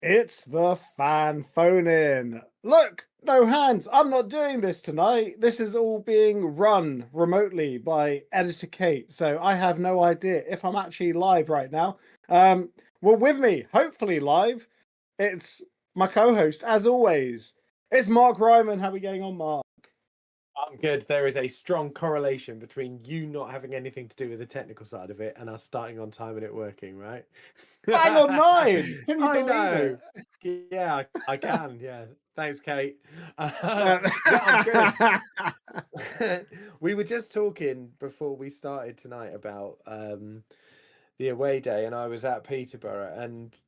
It's the fan phone in. Look, no hands. I'm not doing this tonight. This is all being run remotely by editor Kate. So I have no idea if I'm actually live right now. Um, well, with me, hopefully live, it's my co-host, as always. It's Mark Ryman. How are we getting on, Mark? I'm good. There is a strong correlation between you not having anything to do with the technical side of it and us starting on time and it working, right? Bang on 9. Can you I believe know. it? Yeah, I can. Yeah. Thanks, Kate. Uh, Yeah, I'm good. We were just talking before we started tonight about the away day, and I was at Peterborough and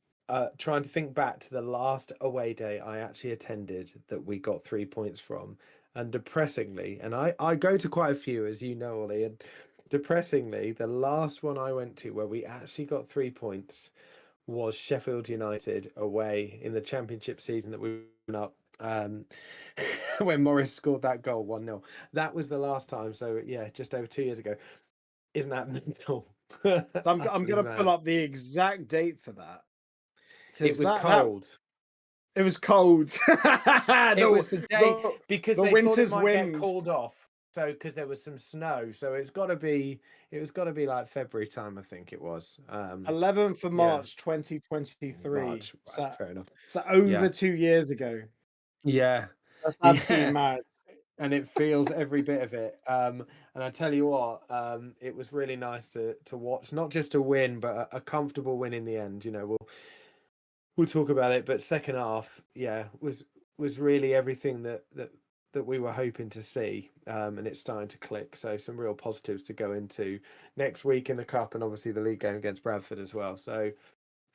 trying to think back to the last away day I actually attended that we got 3 points from. And depressingly, and I go to quite a few, as you know, Ollie, and depressingly, the last one I went to where we actually got 3 points was Sheffield United away in the championship season that we went up when Morris scored that goal 1-0. That was the last time. So yeah, just over 2 years ago. Isn't that mental? so I'm Utterly gonna pull mad. up the exact date for that It because was that cold. it was cold. It was the day the because the they thought it winter's might get winds. called off. So because there was some snow, so it was got to be like February time, I think it was. 11th of Yeah, March 2023. March. Right, fair enough. So over Yeah, 2 years ago. yeah, That's absolutely yeah. mad. And it feels every bit of it. And I tell you what, it was really nice to watch, not just a win, but a comfortable win in the end. You know, we'll talk about it, but second half, yeah, was really everything that we were hoping to see, and it's starting to click. So some real positives to go into next week in the cup, and obviously the league game against Bradford as well. So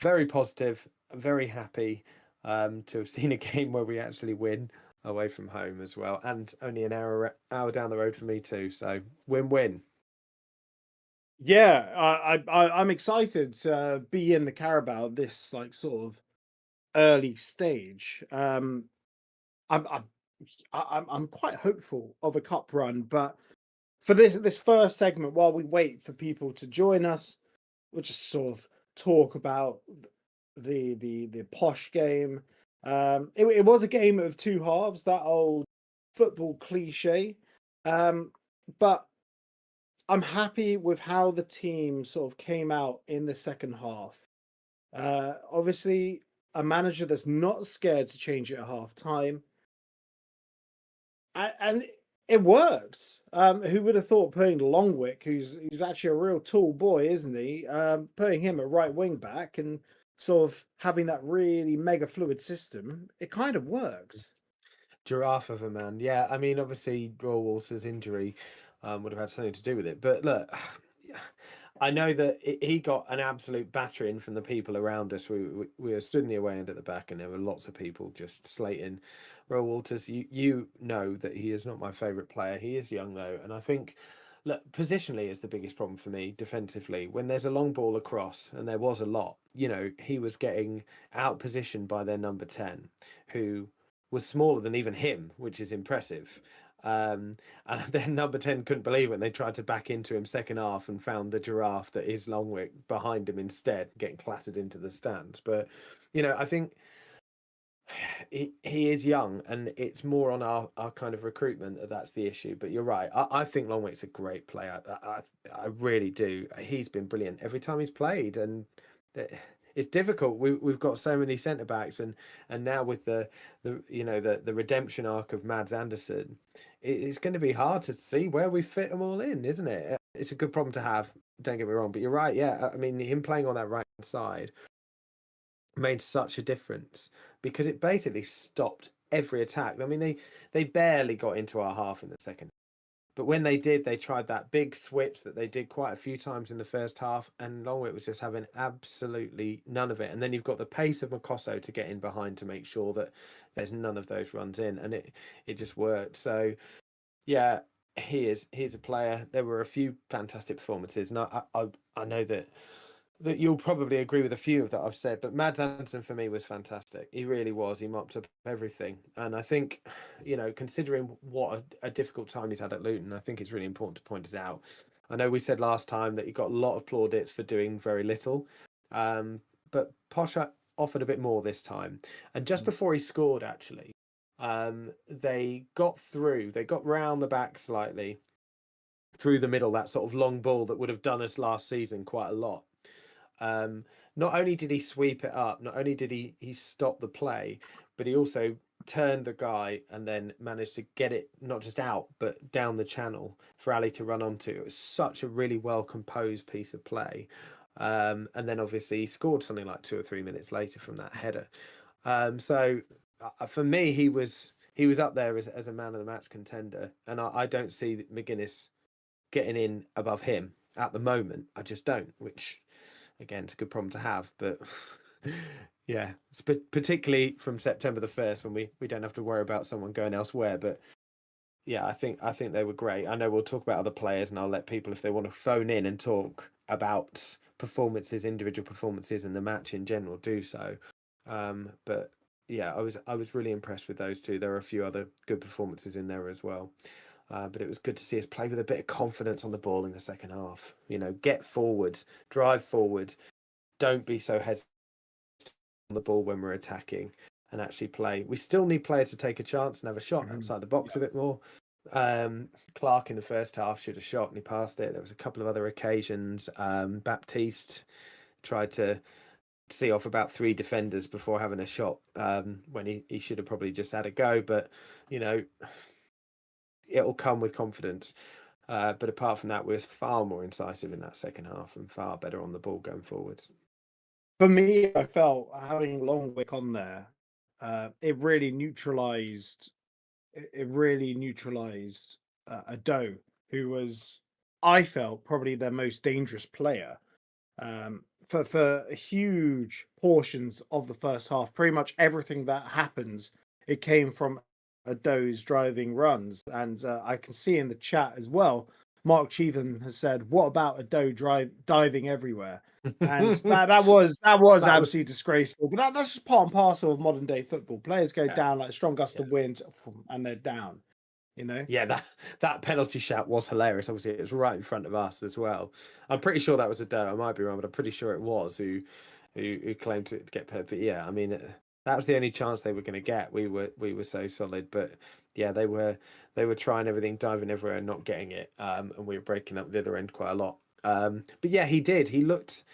very positive, very happy to have seen a game where we actually win away from home as well, and only an hour down the road for me too. So win-win. Yeah, I'm excited to be in the Carabao this like sort of early stage. I'm I'm I'm quite hopeful of a cup run, but for this first segment, while we wait for people to join us, we'll just sort of talk about the posh game. It was a game of two halves, that old football cliche. But I'm happy with how the team sort of came out in the second half. Obviously, a manager that's not scared to change it at half time, and it worked. Who would have thought putting Longwick, who's actually a real tall boy, isn't he? Putting him at right wing back and sort of having that really mega fluid system, it kind of worked. Giraffe of a man. Yeah, I mean, obviously, Roy Walter's injury would have had something to do with it. But look, I know that he got an absolute battering from the people around us. We were stood in the away end at the back, and there were lots of people just slating Roy Walters. You know that he is not my favourite player. He is young though, and I think. Look, positionally is the biggest problem for me defensively. When there's a long ball across, and there was a lot, he was getting out positioned by their number 10, who was smaller than even him, which is impressive. And then number 10 couldn't believe it. And they tried to back into him second half and found the giraffe that is Longwick behind him instead, getting clattered into the stands. But, I think he is young and it's more on our kind of recruitment that's the issue. But you're right. I think Longwick's a great player. I really do. He's been brilliant every time he's played. And it's difficult. We've got so many centre backs, and now with the redemption arc of Mads Anderson, it's going to be hard to see where we fit them all in, isn't it? It's a good problem to have. Don't get me wrong, but you're right. Yeah, I mean him playing on that right side made such a difference because it basically stopped every attack. I mean they barely got into our half in the second. But when they did, they tried that big switch that they did quite a few times in the first half, and Longwick was just having absolutely none of it. And then you've got the pace of Makosso to get in behind to make sure that there's none of those runs in, and it just worked. So yeah, he's a player. There were a few fantastic performances, and I know that you'll probably agree with a few of that I've said, but Mads Anderson for me was fantastic. He really was. He mopped up everything. And I think, considering what a difficult time he's had at Luton, I think it's really important to point it out. I know we said last time that he got a lot of plaudits for doing very little. But Posh offered a bit more this time. And just before he scored, actually, they got through. They got round the back slightly through the middle, that sort of long ball that would have done us last season quite a lot. Not only did he sweep it up, not only did he stop the play, but he also turned the guy and then managed to get it not just out but down the channel for Ali to run onto. It was such a really well composed piece of play. And then obviously he scored something like 2 or 3 minutes later from that header. So for me, he was up there as a man of the match contender, and I don't see McGuinness getting in above him at the moment. I just don't, which again, it's a good problem to have, but yeah, particularly from September the 1st when we don't have to worry about someone going elsewhere. But yeah, I think they were great. I know we'll talk about other players, and I'll let people, if they want to phone in and talk about performances, individual performances and the match in general, do so. But yeah, I was really impressed with those two. There are a few other good performances in there as well. But it was good to see us play with a bit of confidence on the ball in the second half. Get forward, drive forward. Don't be so hesitant on the ball when we're attacking, and actually play. We still need players to take a chance and have a shot outside the box a bit more. Clark in the first half should have shot and he passed it. There was a couple of other occasions. Baptiste tried to see off about 3 defenders before having a shot when he should have probably just had a go. But, it'll come with confidence. But apart from that, we were far more incisive in that second half and far better on the ball going forwards. For me, I felt having Longwick on there, it really neutralised. It really neutralised Ado, who was, I felt, probably their most dangerous player for huge portions of the first half. Pretty much everything that happens, it came from Ado's driving runs, and I can see in the chat as well. Mark Cheatham has said, "What about Ado diving everywhere?" And that was absolutely disgraceful. But that's just part and parcel of modern day football. Players go down like a strong gust of wind, and they're down. Yeah, that penalty shout was hilarious. Obviously, it was right in front of us as well. I'm pretty sure that was Ado. I might be wrong, but I'm pretty sure it was who claimed to get penalty. But yeah, I mean, that was the only chance they were going to get. We were so solid, but yeah, they were trying everything, diving everywhere, and not getting it. And we were breaking up the other end quite a lot. But yeah, he did. He looked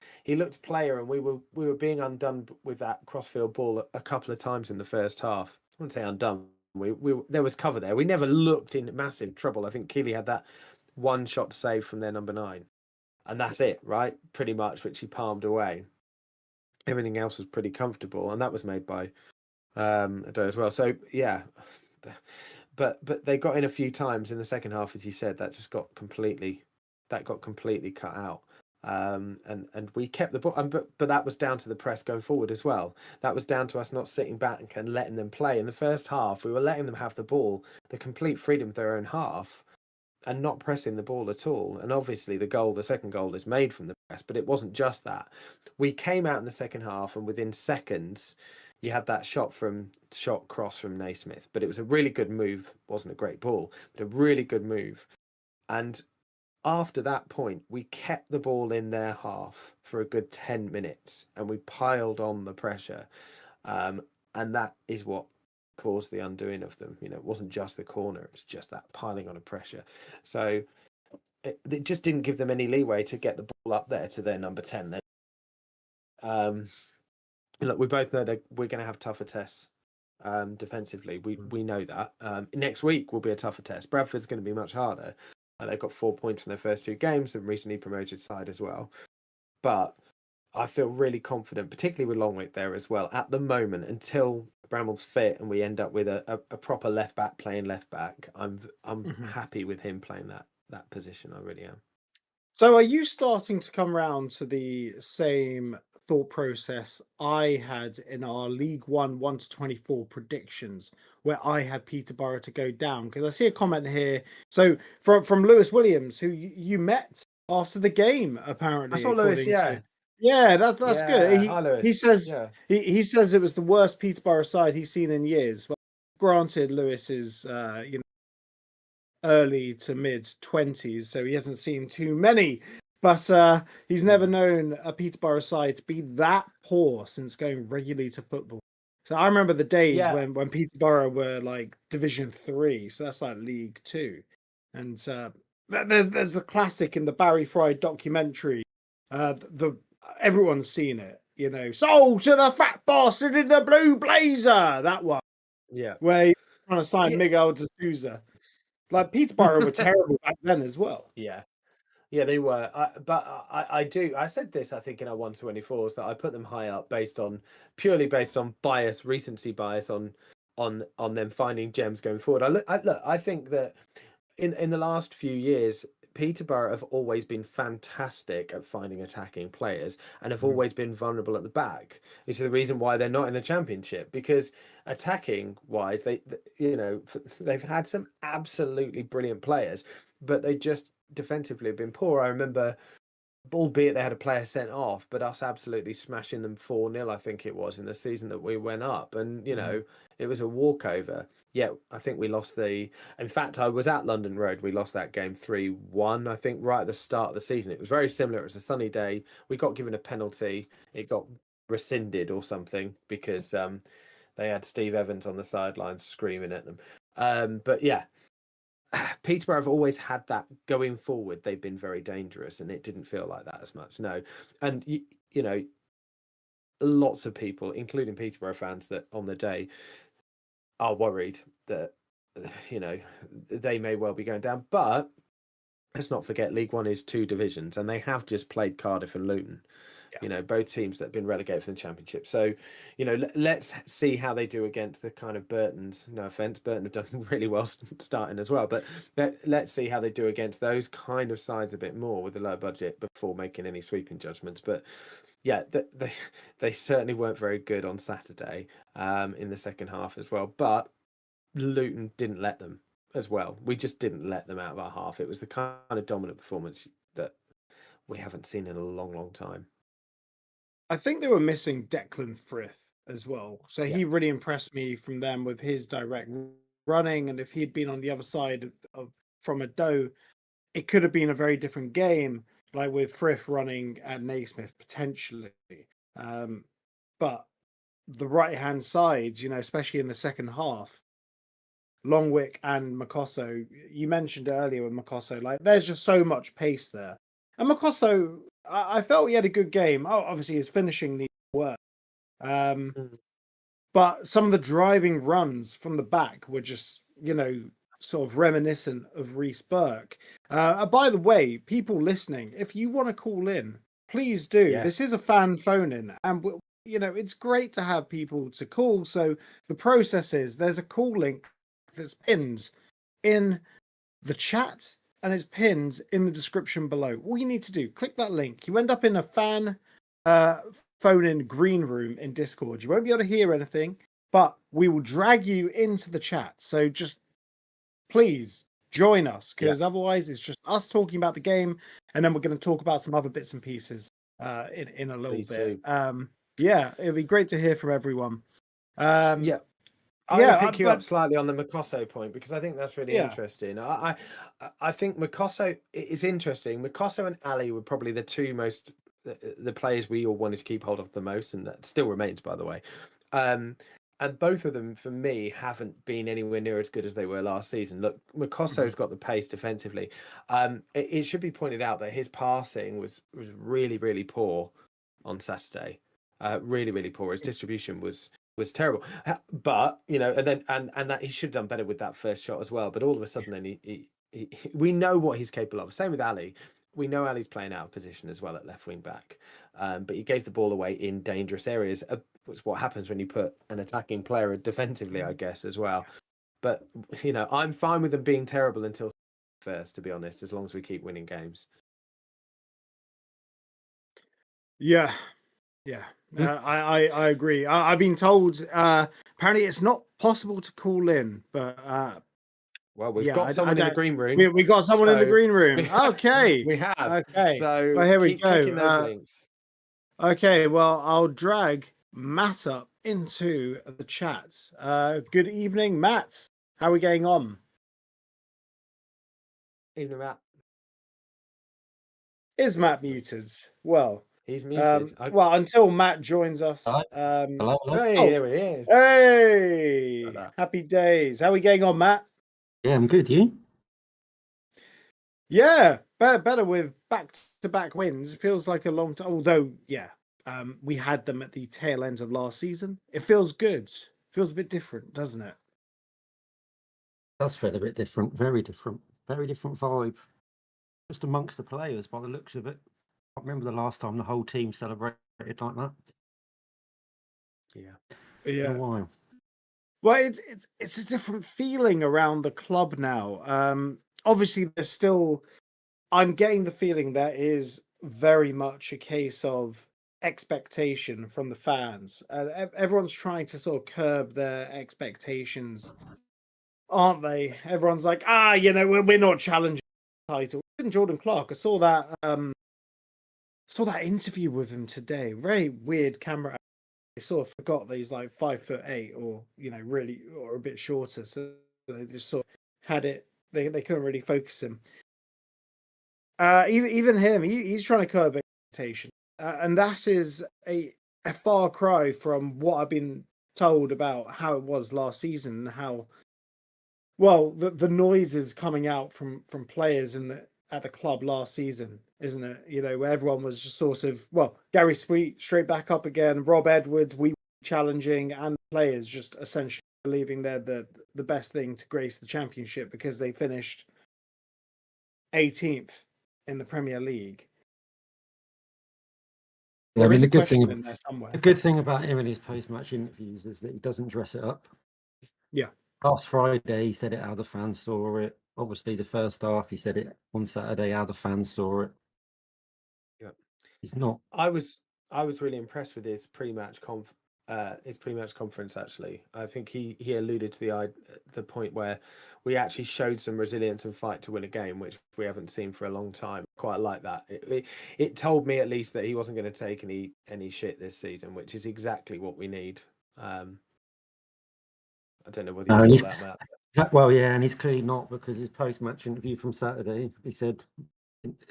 player, and we were being undone with that crossfield ball a couple of times in the first half. I wouldn't say undone. There was cover there. We never looked in massive trouble. I think Keeley had that one shot to save from their number 9, and that's it, right? Pretty much, which he palmed away. Everything else was pretty comfortable, and that was made by Ado as well. So yeah, but they got in a few times in the second half, as you said. That got completely cut out. And we kept the ball, but that was down to the press going forward as well. That was down to us not sitting back and letting them play. In the first half, we were letting them have the ball, the complete freedom of their own half, and not pressing the ball at all. And obviously the second goal is made from the press, but it wasn't just that. We came out in the second half, and within seconds, you had that shot cross from Naismith. But it was a really good move. Wasn't a great ball, but a really good move. And after that point, we kept the ball in their half for a good 10 minutes, and we piled on the pressure. And that is what caused the undoing of them. It wasn't just the corner, it was just that piling on of pressure. So it just didn't give them any leeway to get the ball up there to their number 10. Then, look, we both know that we're going to have tougher tests defensively. We know that. Next week will be a tougher test. Bradford's going to be much harder. They've got 4 points in their first 2 games, and recently promoted side as well. But I feel really confident, particularly with Longwick there as well, at the moment, until Bramall's fit and we end up with a proper left back playing left back. I'm happy with him playing that position. I really am. So are you starting to come round to the same thought process I had in our League 1 to 24 predictions, where I had Peterborough to go down? Because I see a comment here. So from Lewis Williams, who you met after the game, apparently. I saw Lewis, yeah. Yeah, that's good. Hi, Lewis. He says he says it was the worst Peterborough side he's seen in years. Well, granted, Lewis is early to mid 20s, so he hasn't seen too many. But he's never known a Peterborough side to be that poor since going regularly to football. So I remember the days Yeah, when Peterborough were like Division 3, so that's like League 2. And there's a classic in the Barry Fry documentary. The everyone's seen it, you know. Sold to the fat bastard in the blue blazer. That one yeah, where he's trying to sign yeah, Miguel de Souza. Like Peterborough were terrible back then as well. yeah. Yeah, they were. I do. I said this, I think, in our 124s that I put them high up purely based on bias, recency bias on them finding gems going forward. I think that in the last few years, Peterborough have always been fantastic at finding attacking players and have Mhm. always been vulnerable at the back. Which is the reason why they're not in the championship, because attacking wise, they've had some absolutely brilliant players, but they just defensively have been poor. I remember, albeit they had a player sent off, but us absolutely smashing them 4-0, I think it was, in the season that we went up. And, Mhm. it was a walkover. Yeah, I think we lost in fact, I was at London Road. We lost that game 3-1, I think, right at the start of the season. It was very similar. It was a sunny day. We got given a penalty. It got rescinded or something because they had Steve Evans on the sidelines screaming at them. But yeah, Peterborough have always had that going forward. They've been very dangerous, and it didn't feel like that as much. No, and lots of people, including Peterborough fans, that on the day are worried that they may well be going down. But let's not forget, League One is 2 divisions, and they have just played Cardiff and Luton. Both teams that have been relegated from the Championship. So, let's see how they do against the kind of Burtons. No offense, Burton have done really well starting as well, but let's see how they do against those kind of sides a bit more with a low budget before making any sweeping judgments. But yeah, they certainly weren't very good on Saturday in the second half as well. But Luton didn't let them as well. We just didn't let them out of our half. It was the kind of dominant performance that we haven't seen in a long, long time. I think they were missing Declan Frith as well. So Yeah. he really impressed me from them with his direct running. And if he'd been on the other side of from a doe, it could have been a very different game, like with Frith running at Naismith potentially. Um, but the right hand sides, especially in the second half, Longwick and Makosso, you mentioned earlier with Makosso, like there's just so much pace there. And Makosso, I felt he had a good game. Oh, obviously his finishing needs work. Um, Mm. but some of the driving runs from the back were just, sort of reminiscent of Reece Burke. By the way, people listening, if you want to call in, please do. Yes. This is a fan phone in, and it's great to have people to call. So the process is there's a call link that's pinned in the chat and it's pinned in the description below. All you need to do, click that link. You end up in a fan phone in green room in Discord. You won't be able to hear anything, but we will drag you into the chat. So just please join us, Yeah. because otherwise it's just us talking about the game, and then we're going to talk about some other bits and pieces in a little Please bit. do. Yeah, it'd be great to hear from everyone. Um, Yeah. I want to yeah, pick you up but slightly on the Makosso point because I think that's really yeah, interesting. I think Makosso is interesting. Makosso and Ali were probably the two most the players we all wanted to keep hold of the most, and that still remains, by the way. And both of them, for me, haven't been anywhere near as good as they were last season. Look, Makosso's got the pace defensively. It should be pointed out that his passing was really, really poor on Saturday. Really, really poor. His distribution was terrible. But and that he should have done better with that first shot as well. But all of a sudden, then we know what he's capable of. Same with Ali. We know Ali's playing out of position as well at left wing back. But he gave the ball away in dangerous areas. It's what happens when you put an attacking player defensively, I guess, as well. But I'm fine with them being terrible until first, to be honest, as long as we keep winning games. yeah, yeah. I agree. I've been told apparently it's not possible to call in, but Well, we've yeah, got I someone in the don't. green room, We got someone in the so green room. we Okay, we have. okay. So Well, here we keep clicking those go. links. Okay, well, I'll drag Matt up into the chat. Good evening, Matt. How are we getting on? Even about Is Matt muted? Well, He's muted. until Matt joins us. Hello, hello. Hey, there he is. Hey, Like that. happy days. How are we getting on, Matt? Yeah, I'm good. You? Yeah, better with back-to-back wins. It feels like a long time. Although, yeah, we had them at the tail end of last season. It feels good. Feels a bit different, doesn't it? Does feel a bit different. Very different vibe. Just amongst the players, by the looks of it. I remember the last time the whole team celebrated like that. Yeah. In a while. Well, it's a different feeling around the club now. Obviously, there's still. I'm getting the feeling that is very much a case of expectation from the fans. Everyone's trying to sort of curb their expectations, aren't they? Everyone's like, we're not challenging the title. Even Jordan Clark, I saw that interview with him today. Very weird camera. I sort of forgot that he's like 5'8" or really or a bit shorter. So they just sort of had it. They couldn't really focus him. Even him, he's trying to curb expectation, and that is a far cry from what I've been told about how it was last season and how well the noises coming out from players at the club last season, isn't it? Where everyone was just sort of Gary Sweet straight back up again, Rob Edwards, we challenging, and players just essentially believing they're the best thing to grace the championship because they finished 18th in the Premier League. There is a question in there somewhere. The good thing about him in his post-match interviews is that he doesn't dress it up. Yeah. Last Friday, he said it how the fans saw it. Obviously, the first half, he said it on Saturday how the fans saw it. Yeah. He's not. I was really impressed with his pre-match conference. Actually, I think he alluded to the point where we actually showed some resilience and fight to win a game, which we haven't seen for a long time. Quite like that. It told me at least that he wasn't going to take any shit this season, which is exactly what we need. I don't know whether you saw that, Matt. Well, yeah, and he's clearly not, because his post-match interview from Saturday, he said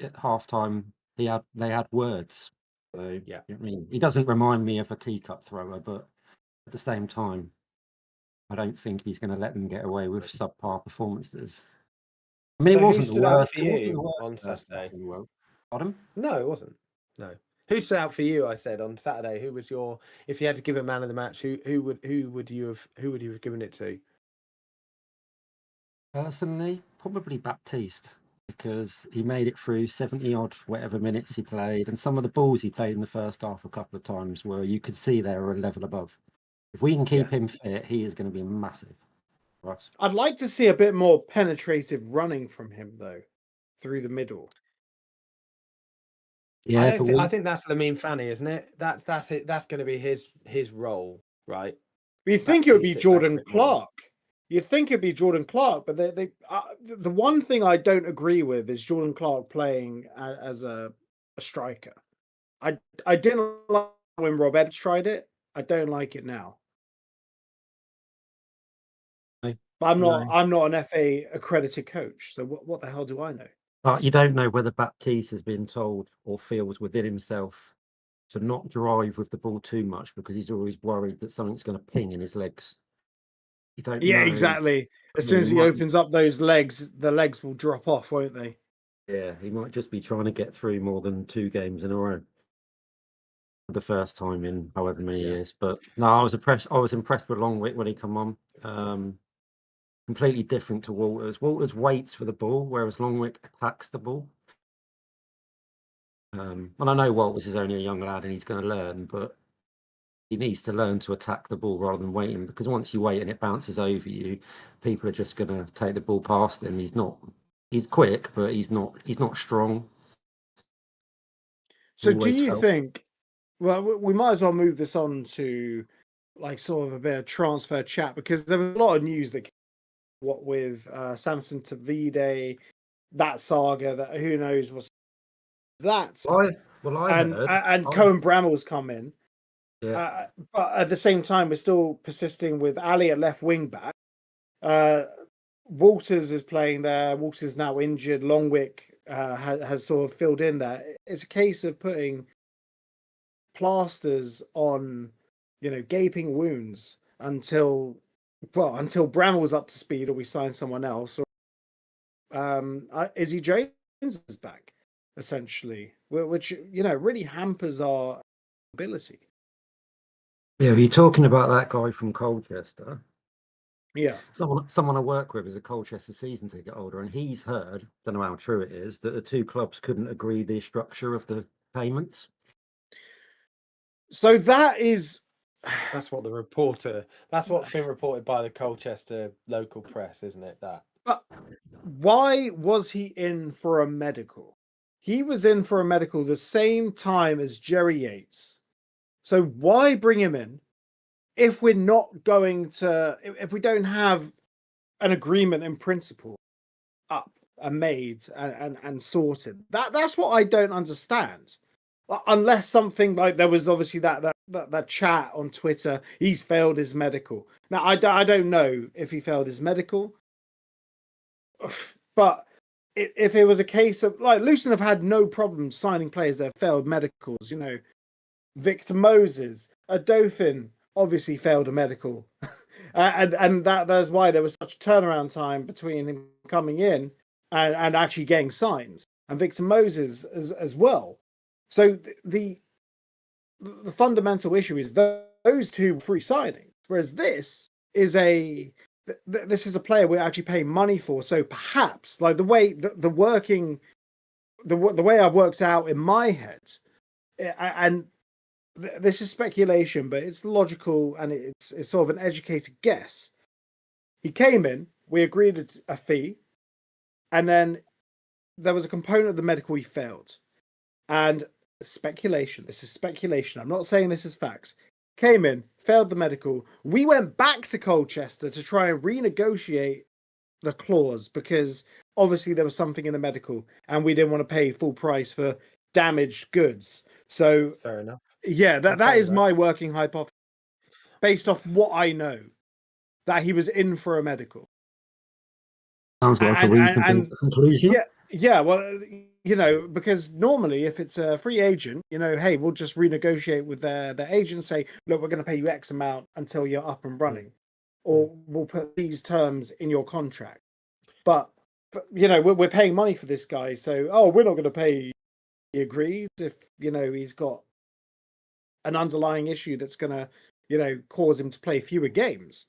at halftime they had words. So yeah, I mean, he doesn't remind me of a teacup thrower, but at the same time, I don't think he's going to let them get away with subpar performances. I mean, so it wasn't the worst. For you on Saturday? In the world. Pardon? No, it wasn't. No. Who stood out for you? I said on Saturday. Who was your? If you had to give a man of the match, who would you have given it to? Personally, probably Baptiste, because he made it through 70 odd whatever minutes he played, and some of the balls he played in the first half a couple of times were, you could see they were a level above. If we can keep him fit, he is going to be massive for us. I'd like to see a bit more penetrative running from him though, through the middle. Yeah, I think that's Lamine Fanny, isn't it? That's it. That's going to be his role, right? You think it would be Jordan Clark. You'd think it'd be Jordan Clark, but the one thing I don't agree with is Jordan Clark playing as a striker. I didn't like when Rob Edwards tried it. I don't like it now. But I'm not an FA accredited coach, so what the hell do I know? But you don't know whether Baptiste has been told or feels within himself to not drive with the ball too much, because he's always worried that something's going to ping in his legs. You don't know. Exactly. As soon as he opens up those legs, the legs will drop off, won't they? Yeah, he might just be trying to get through more than 2 games in a row. For the first time in however many years. But no, I was impressed with Longwick when he come on. Completely different to Walters. Walters waits for the ball, whereas Longwick attacks the ball. And I know Walters is only a young lad and he's going to learn, but he needs to learn to attack the ball rather than waiting, because once you wait and it bounces over you, people are just going to take the ball past him. He's quick, but he's not strong. So do you think, well, we might as well move this on to like sort of a bit of transfer chat, because there was a lot of news that with Samson Tavide, that saga, that who knows what's that. And Cohen Bramall's come in. Yeah. But at the same time, we're still persisting with Ali at left wing back. Walters is playing there. Walters is now injured. Longwick has sort of filled in that. It's a case of putting plasters on, gaping wounds until Bramall's up to speed or we sign someone else, or Izzy James is back, essentially, which really hampers our ability. Yeah, if you're talking about that guy from Colchester, Yeah. someone I work with is a Colchester season ticket holder, and he's heard, don't know how true it is, that the two clubs couldn't agree the structure of the payments. So that is That's what's been reported by the Colchester local press, isn't it? That. But why was he in for a medical? He was in for a medical the same time as Jerry Yates. So why bring him in if we're not going to, if we don't have an agreement in principle up and made and sorted? That's what I don't understand. Unless something like there was obviously that chat on Twitter, he's failed his medical. Now I don't know if he failed his medical, but if it was a case of like Luton have had no problem signing players that have failed medicals, Victor Moses, a Dauphin obviously failed a medical, and that's why there was such a turnaround time between him coming in and actually getting signs, and Victor Moses as well. So the fundamental issue is those two free signings, whereas this is a player we're actually paying money for. So perhaps like the way the way I've worked out in my head, and this is speculation, but it's logical and it's sort of an educated guess. He came in, we agreed a fee, and then there was a component of the medical he failed. And speculation, this is speculation, I'm not saying this is facts. Came in, failed the medical. We went back to Colchester to try and renegotiate the clause because obviously there was something in the medical and we didn't want to pay full price for damaged goods. So fair enough. Yeah, that is my working hypothesis based off what I know, that he was in for a medical. Sounds like a reasonable conclusion. Yeah. Well, because normally if it's a free agent, hey, we'll just renegotiate with their agent and say, look, we're going to pay you X amount until you're up and running, or we'll put these terms in your contract. But we're paying money for this guy, so we're not going to pay. He agrees if he's got an underlying issue that's going to cause him to play fewer games,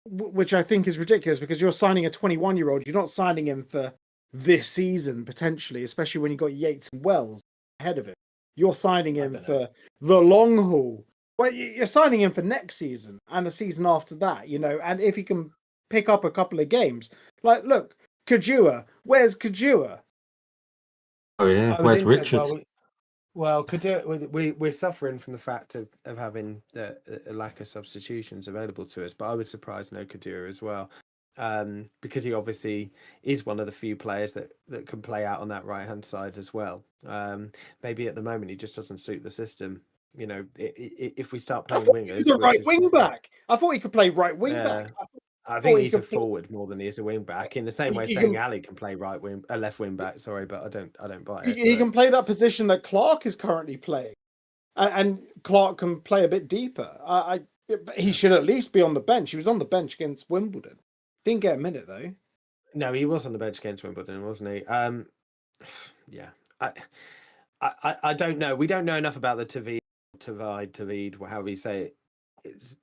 which I think is ridiculous because you're signing a 21-year-old. You're not signing him for this season potentially, especially when you got Yates and Wells ahead of him. You're signing him for the long haul. Well, you're signing him for next season and the season after that, and if he can pick up a couple of games, like look, Kajua, where's Kajua? Oh yeah, where's Richards? Well, we're suffering from the fact of having a lack of substitutions available to us, but I was surprised no Kadira as well, because he obviously is one of the few players that can play out on that right hand side as well. Maybe at the moment he just doesn't suit the system. If we start playing wingers, he's a right wing back. I thought he could play right wing back. I think he's a forward more than he is a wing back. In the same way, saying Ali can play left wing back. Sorry, but I don't buy it. He can play that position that Clark is currently playing, and Clark can play a bit deeper. He should at least be on the bench. He was on the bench against Wimbledon. Didn't get a minute though. No, he was on the bench against Wimbledon, wasn't he? Yeah. I don't know. We don't know enough about the Tavid, however you say it.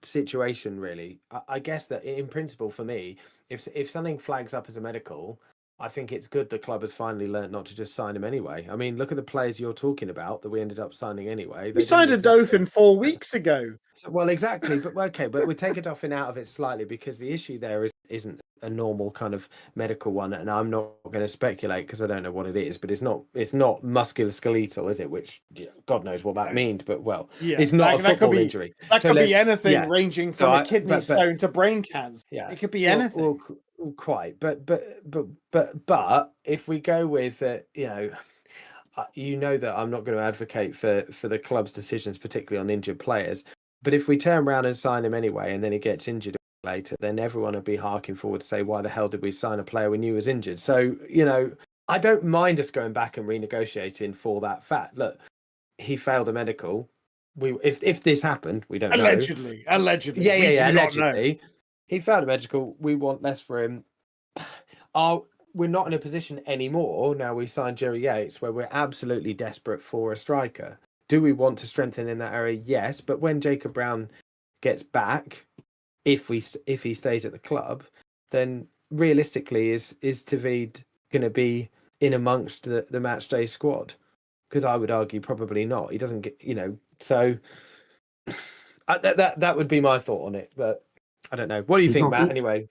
Situation really. I guess that in principle for me, if something flags up as a medical, I think it's good the club has finally learnt not to just sign him anyway. I mean, look at the players you're talking about that we ended up signing anyway. We signed a Dauphin 4 weeks ago. Well, exactly, but okay, but we take a Dauphin out of it slightly because the issue there isn't a normal kind of medical one, and I'm not going to speculate because I don't know what it is, but it's not musculoskeletal, is it? Which God knows what that means, but it's not a football injury. That could be anything ranging from a kidney stone to brain cancer. Yeah, it could be anything. Well, quite, but if we go with that I'm not going to advocate for the club's decisions, particularly on injured players. But if we turn around and sign him anyway, and then he gets injured, later, then everyone would be harking forward to say, why the hell did we sign a player we knew was injured? So, I don't mind us going back and renegotiating for that fact. Look, he failed a medical. If this happened, we don't know. Allegedly. Yeah, We do not know. allegedly. He failed a medical. We want less for him. We're not in a position anymore now we signed Jerry Yates where we're absolutely desperate for a striker. Do we want to strengthen in that area? Yes, but when Jacob Brown gets back, if he stays at the club, then realistically is Tavid going to be in amongst the match day squad? Because I would argue probably not. He doesn't get, so that would be my thought on it. But I don't know. What do you think, Matt? Anyway,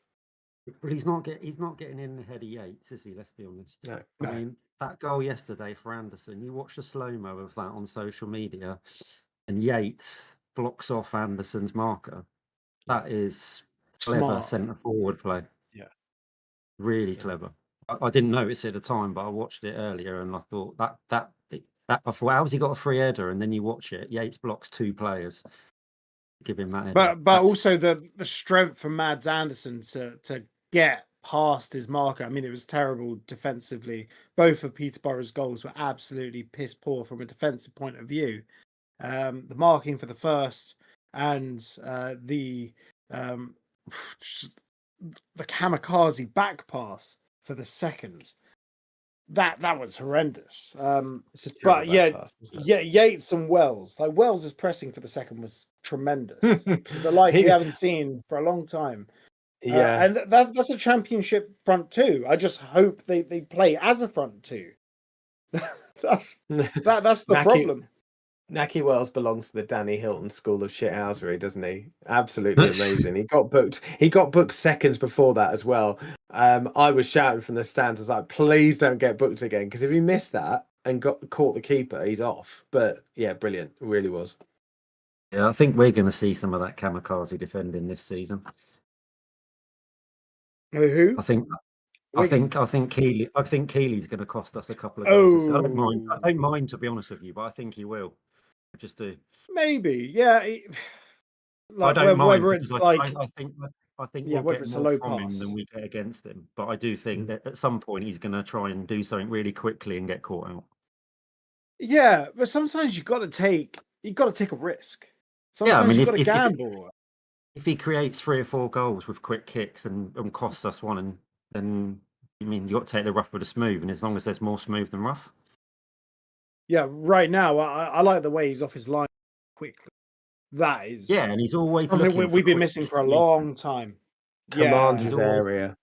but he's not getting in ahead of Yates, is he? Let's be honest. No. I mean, that goal yesterday for Anderson. You watch the slow-mo of that on social media, and Yates blocks off Anderson's marker. That is clever centre forward play. Yeah, really clever. I didn't notice it at the time, but I watched it earlier, and I thought that I thought, how's he got a free header? And then you watch it, Yates blocks 2 players. Give him that header. but also the strength from Mads Anderson to get past his marker. I mean, it was terrible defensively. Both of Peterborough's goals were absolutely piss poor from a defensive point of view. The marking for the first and the kamikaze back pass for the second. That was horrendous. But Yates and Wells, like Wells' pressing for the second was tremendous. The like we haven't seen for a long time. Yeah, and that's a championship front two. I just hope they play as a front two. that's the problem. Naki Wells belongs to the Danny Hilton school of shithousery, doesn't he? Absolutely amazing. He got booked seconds before that as well. I was shouting from the stands, I was like, please don't get booked again, because if he missed that and caught the keeper, he's off. But yeah, brilliant. It really was. Yeah, I think we're going to see some of that kamikaze defending this season. Who? I think Keeley. I think Keeley's going to cost us a couple of goals. I don't mind, to be honest with you, but I think he will. I just do. Maybe, yeah. I don't mind. Whether it's like, I think yeah, we'll whether get it's a more low from him pass than we get against him. But I do think that at some point he's going to try and do something really quickly and get caught out. Yeah, but sometimes you've got to take a risk. Sometimes you've got to gamble. If he creates 3 or 4 goals with quick kicks and costs us one, and then you've got to take the rough with the smooth, and as long as there's more smooth than rough. Yeah, right now I like the way he's off his line quickly. That is and he's always something we've been missing for a long time. Commands his area.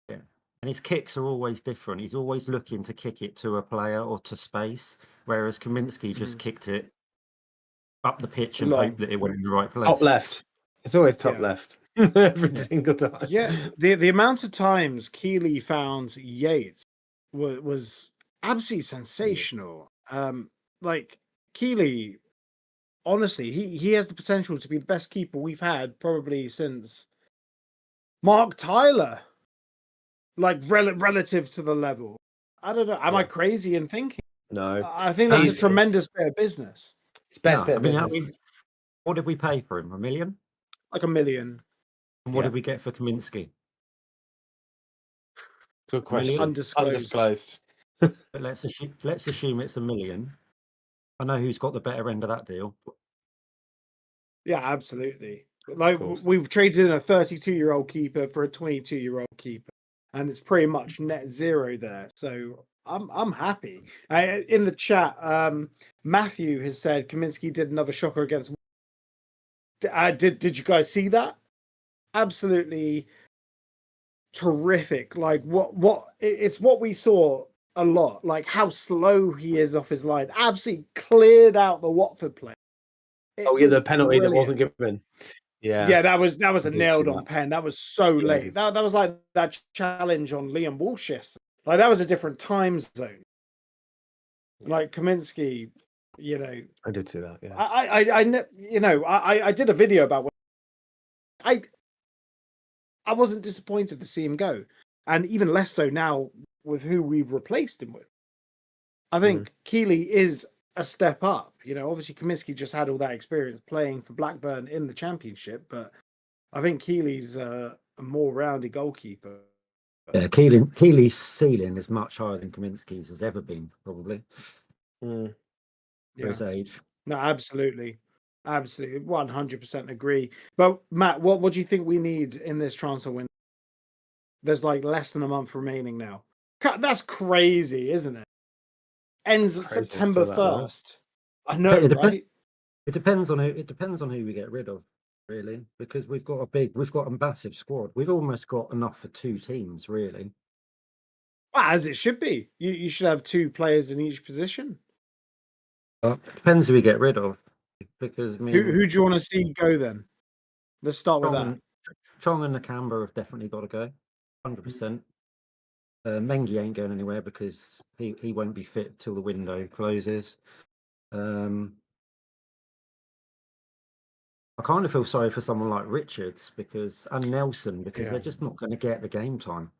Yeah, and his kicks are always different. He's always looking to kick it to a player or to space, whereas Kaminsky just kicked it up the pitch and hoped that it went in the right place. Top left. It's always top left every single time. Yeah, the amount of times Keeley found Yates was absolutely sensational. Like Keeley, honestly, he has the potential to be the best keeper we've had probably since Mark Tyler. Like relative to the level, I don't know. Am I crazy in thinking? No, I think that's a tremendous bit of business. It's best bit of business. What did we pay for him? $1 million? Like $1 million. And what did we get for Kaminsky? Good question. Undisclosed. But let's assume it's $1 million. I know who's got the better end of that deal. Yeah, absolutely. Like we've traded in a 32-year-old keeper for a 22-year-old keeper, and it's pretty much net zero there. So I'm happy. In the chat, Matthew has said Kaminsky did another shocker against. Did you guys see that? Absolutely terrific. Like it's what we saw a lot. Like how slow he is off his line. Absolutely cleared out the Watford play. The penalty that wasn't given. Yeah, that was a nailed on pen. That was so late. That was like that challenge on Liam Walsh yesterday. Like that was a different time zone. Like Kaminsky, I did see that. Yeah, I did a video about when I wasn't disappointed to see him go, and even less so now with who we've replaced him with. I think Keeley is a step up. Obviously Kaminsky just had all that experience playing for Blackburn in the Championship, but I think Keely's a more rounded goalkeeper. Yeah, Keely's ceiling is much higher than Kaminsky's has ever been, probably, for his age. No, absolutely. Absolutely. 100% agree. But Matt, what do you think we need in this transfer window? There's like less than a month remaining now. That's crazy, isn't it? Ends at Crazy it's September still that long. 1st. I know, right? It depends on who we get rid of, really, because we've got a massive squad. We've almost got enough for 2 teams, really. Well, as it should be. You should have 2 players in each position. It depends who we get rid of, because I mean, Who do you want to see go then? Let's start with that. Chong and Nakamba have definitely got to go, 100%. Mengi ain't going anywhere because he won't be fit till the window closes. I kind of feel sorry for someone like Richards and Nelson because they're just not going to get the game time.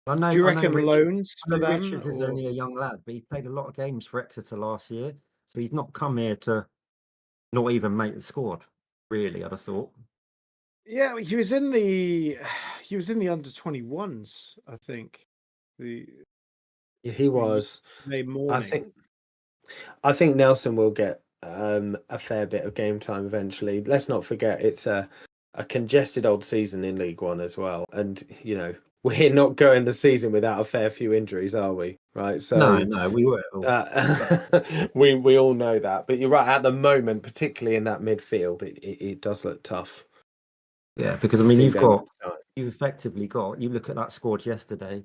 Do you reckon loans for them? Richards is only a young lad, but he played a lot of games for Exeter last year, so he's not come here to not even make the squad. Really, I'd have thought. Yeah, he was in the under 21s, I think. He was. Morning. I think Nelson will get a fair bit of game time eventually. Let's not forget it's a congested old season in League One as well, and we're not going the season without a fair few injuries, are we? Right? So no, we will. we all know that, but you're right. At the moment, particularly in that midfield, it does look tough. Yeah, because I mean, you've effectively got. You look at that squad yesterday.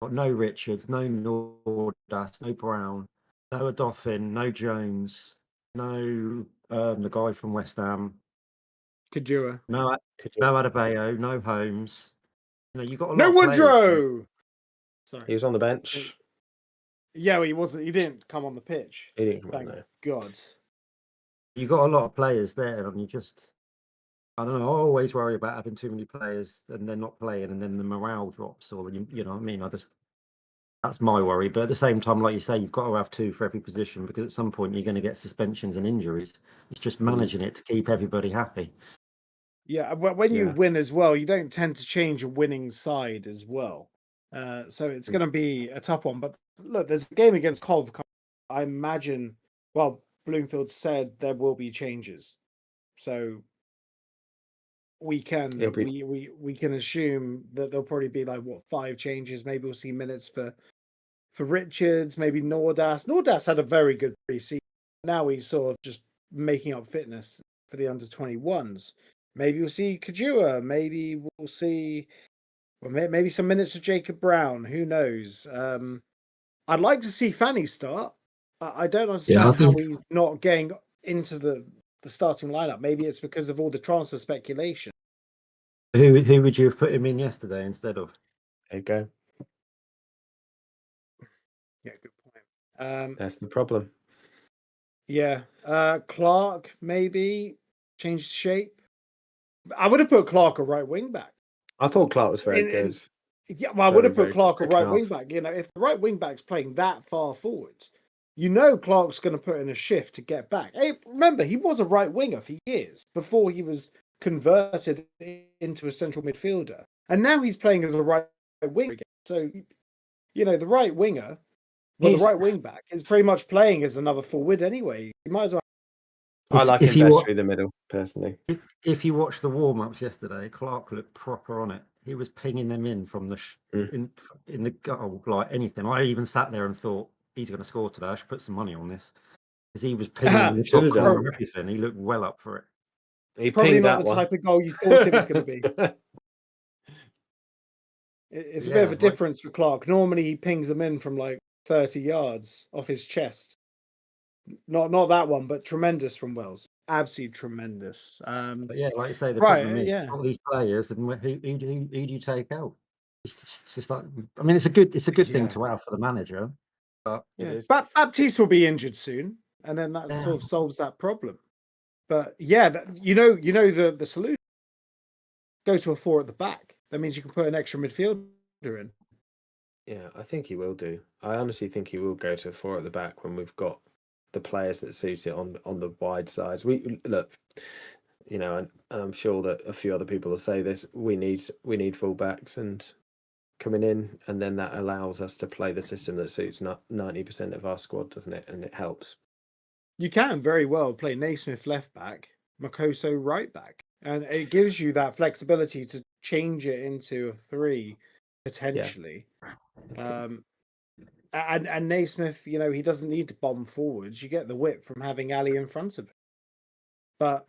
Got no Richards, no Nordas, no Brown, no Adoffin, no Jones, no the guy from West Ham, Kajua, no Adebayo, no Holmes. You got a lot. No Woodrow. Sorry, he was on the bench. Yeah, well, he wasn't. He didn't come on the pitch. He didn't come Thank on there. God. You got a lot of players there, and you just. I don't know. I always worry about having too many players and they're not playing, and then the morale drops, or you know what I mean. That's my worry. But at the same time, like you say, you've got to have 2 for every position because at some point you're going to get suspensions and injuries. It's just managing it to keep everybody happy. Yeah, when you win as well, you don't tend to change a winning side as well. So it's going to be a tough one. But look, there's a game against Coventry. I imagine. Well, Bloomfield said there will be changes, so we can we can assume that there'll probably be like 5 changes. Maybe we'll see minutes for Richards, maybe Nordas. Nordas had a very good pre-season. Now he's sort of just making up fitness for the under 21s. Maybe we'll see Kajua. Maybe we'll see maybe some minutes for Jacob Brown. Who knows? I'd like to see Fanny start. I don't understand how he's not getting into the starting lineup. Maybe it's because of all the transfer speculation. Who would you have put him in yesterday instead of? There you go. Yeah, good point. That's the problem. Yeah, Clark maybe changed shape. I would have put Clark a right wing back. I thought Clark was very good. Yeah, well, I would have put Clark a right wing back. If the right wing back's playing that far forward, Clark's going to put in a shift to get back. Hey, remember, he was a right winger for years before he was converted into a central midfielder, and now he's playing as a right winger again. So, the right winger, the right wing back, is pretty much playing as another forward anyway. You might as well. I like him best through the middle, personally. If you watch the warm-ups yesterday, Clark looked proper on it. He was pinging them in from the in the goal like anything. I even sat there and thought, he's going to score today. I should put some money on this. Because he was pinging the top corner and everything. He looked well up for it. He probably not the type of goal you thought it was going to be. It's a bit of a difference for Clark. Normally he pings them in from like 30 yards off his chest. Not that one, but tremendous from Wells. Absolutely tremendous. But yeah, like you say, the problem is all these players, and who do you take out? It's just like, I mean, it's a good thing to have for the manager. But Baptiste will be injured soon, and then that sort of solves that problem. But yeah, the solution. Go to a 4 at the back. That means you can put an extra midfielder in. Yeah, I think he will do. I honestly think he will go to a 4 at the back when we've got the players that suit it on the wide sides. We look, and I'm sure that a few other people will say this. We need fullbacks and coming in, and then that allows us to play the system that suits 90% of our squad, doesn't it? And it helps. You can very well play Naismith left back, Makoso right back, and it gives you that flexibility to change it into a 3 potentially. And Naismith, he doesn't need to bomb forwards. You get the width from having Ali in front of him. But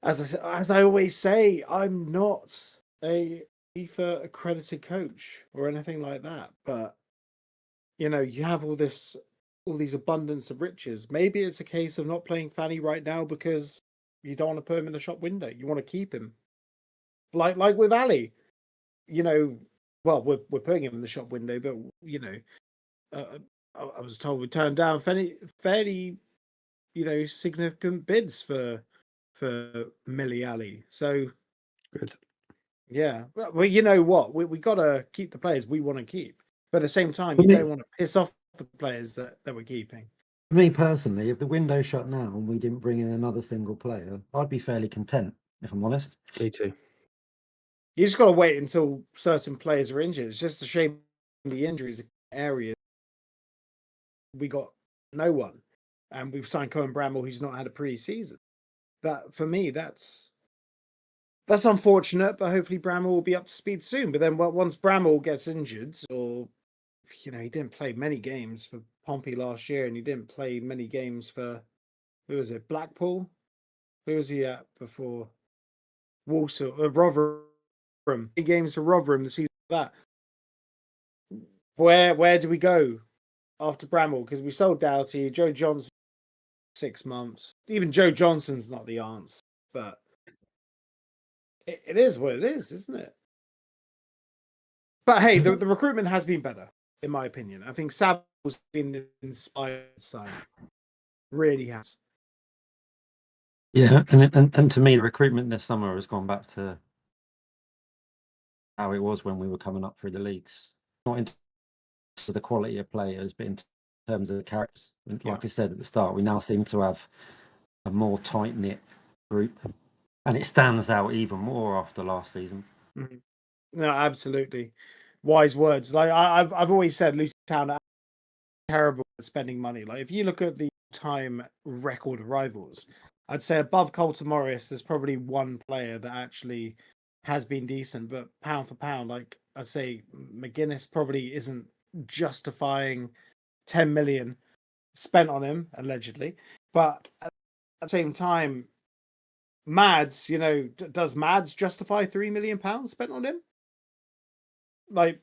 as I always say, I'm not a FIFA accredited coach or anything like that. But you have all these abundance of riches. Maybe it's a case of not playing Fanny right now because you don't want to put him in the shop window. You want to keep him, like with Ali. Well, we're putting him in the shop window, but I was told we turned down fairly significant bids for Millie Ali. So good. Yeah, well, you know what? We got to keep the players we want to keep, but at the same time, you don't want to piss off the players that we're keeping. Me personally, if the window shut now and we didn't bring in another single player, I'd be fairly content, if I'm honest. Me too. You just got to wait until certain players are injured. It's just a shame the injuries area. We got no one, and we've signed Cohen Bramall, who's not had a pre-season. That for me, that's unfortunate. But hopefully Bramall will be up to speed soon. But then once Bramall gets injured, or he didn't play many games for Pompey last year, and he didn't play many games for who was it? Blackpool. Who was he at before? Walsall, Rotherham. 3 games for Rotherham the season that. Where do we go after Bramall? Because we sold Doughty, Joe Johnson, 6 months. Even Joe Johnson's not the answer, but it is what it is, isn't it? But hey, the recruitment has been better, in my opinion. I think Savills been an inspired sign. Really has. Yeah, and to me, the recruitment this summer has gone back to how it was when we were coming up through the leagues. Not in terms of the quality of players, but in terms of the characters. Like I said at the start, we now seem to have a more tight-knit group, and it stands out even more after last season. Mm-hmm. No, absolutely. Wise words. Like I've always said, Luton Town are terrible at spending money. Like if you look at the time record arrivals, I'd say above Colton Morris, there's probably one player that actually has been decent, but pound for pound, like I'd say McGuinness probably isn't justifying 10 million spent on him, allegedly. But at the same time, Mads, does Mads justify £3 million spent on him? Like,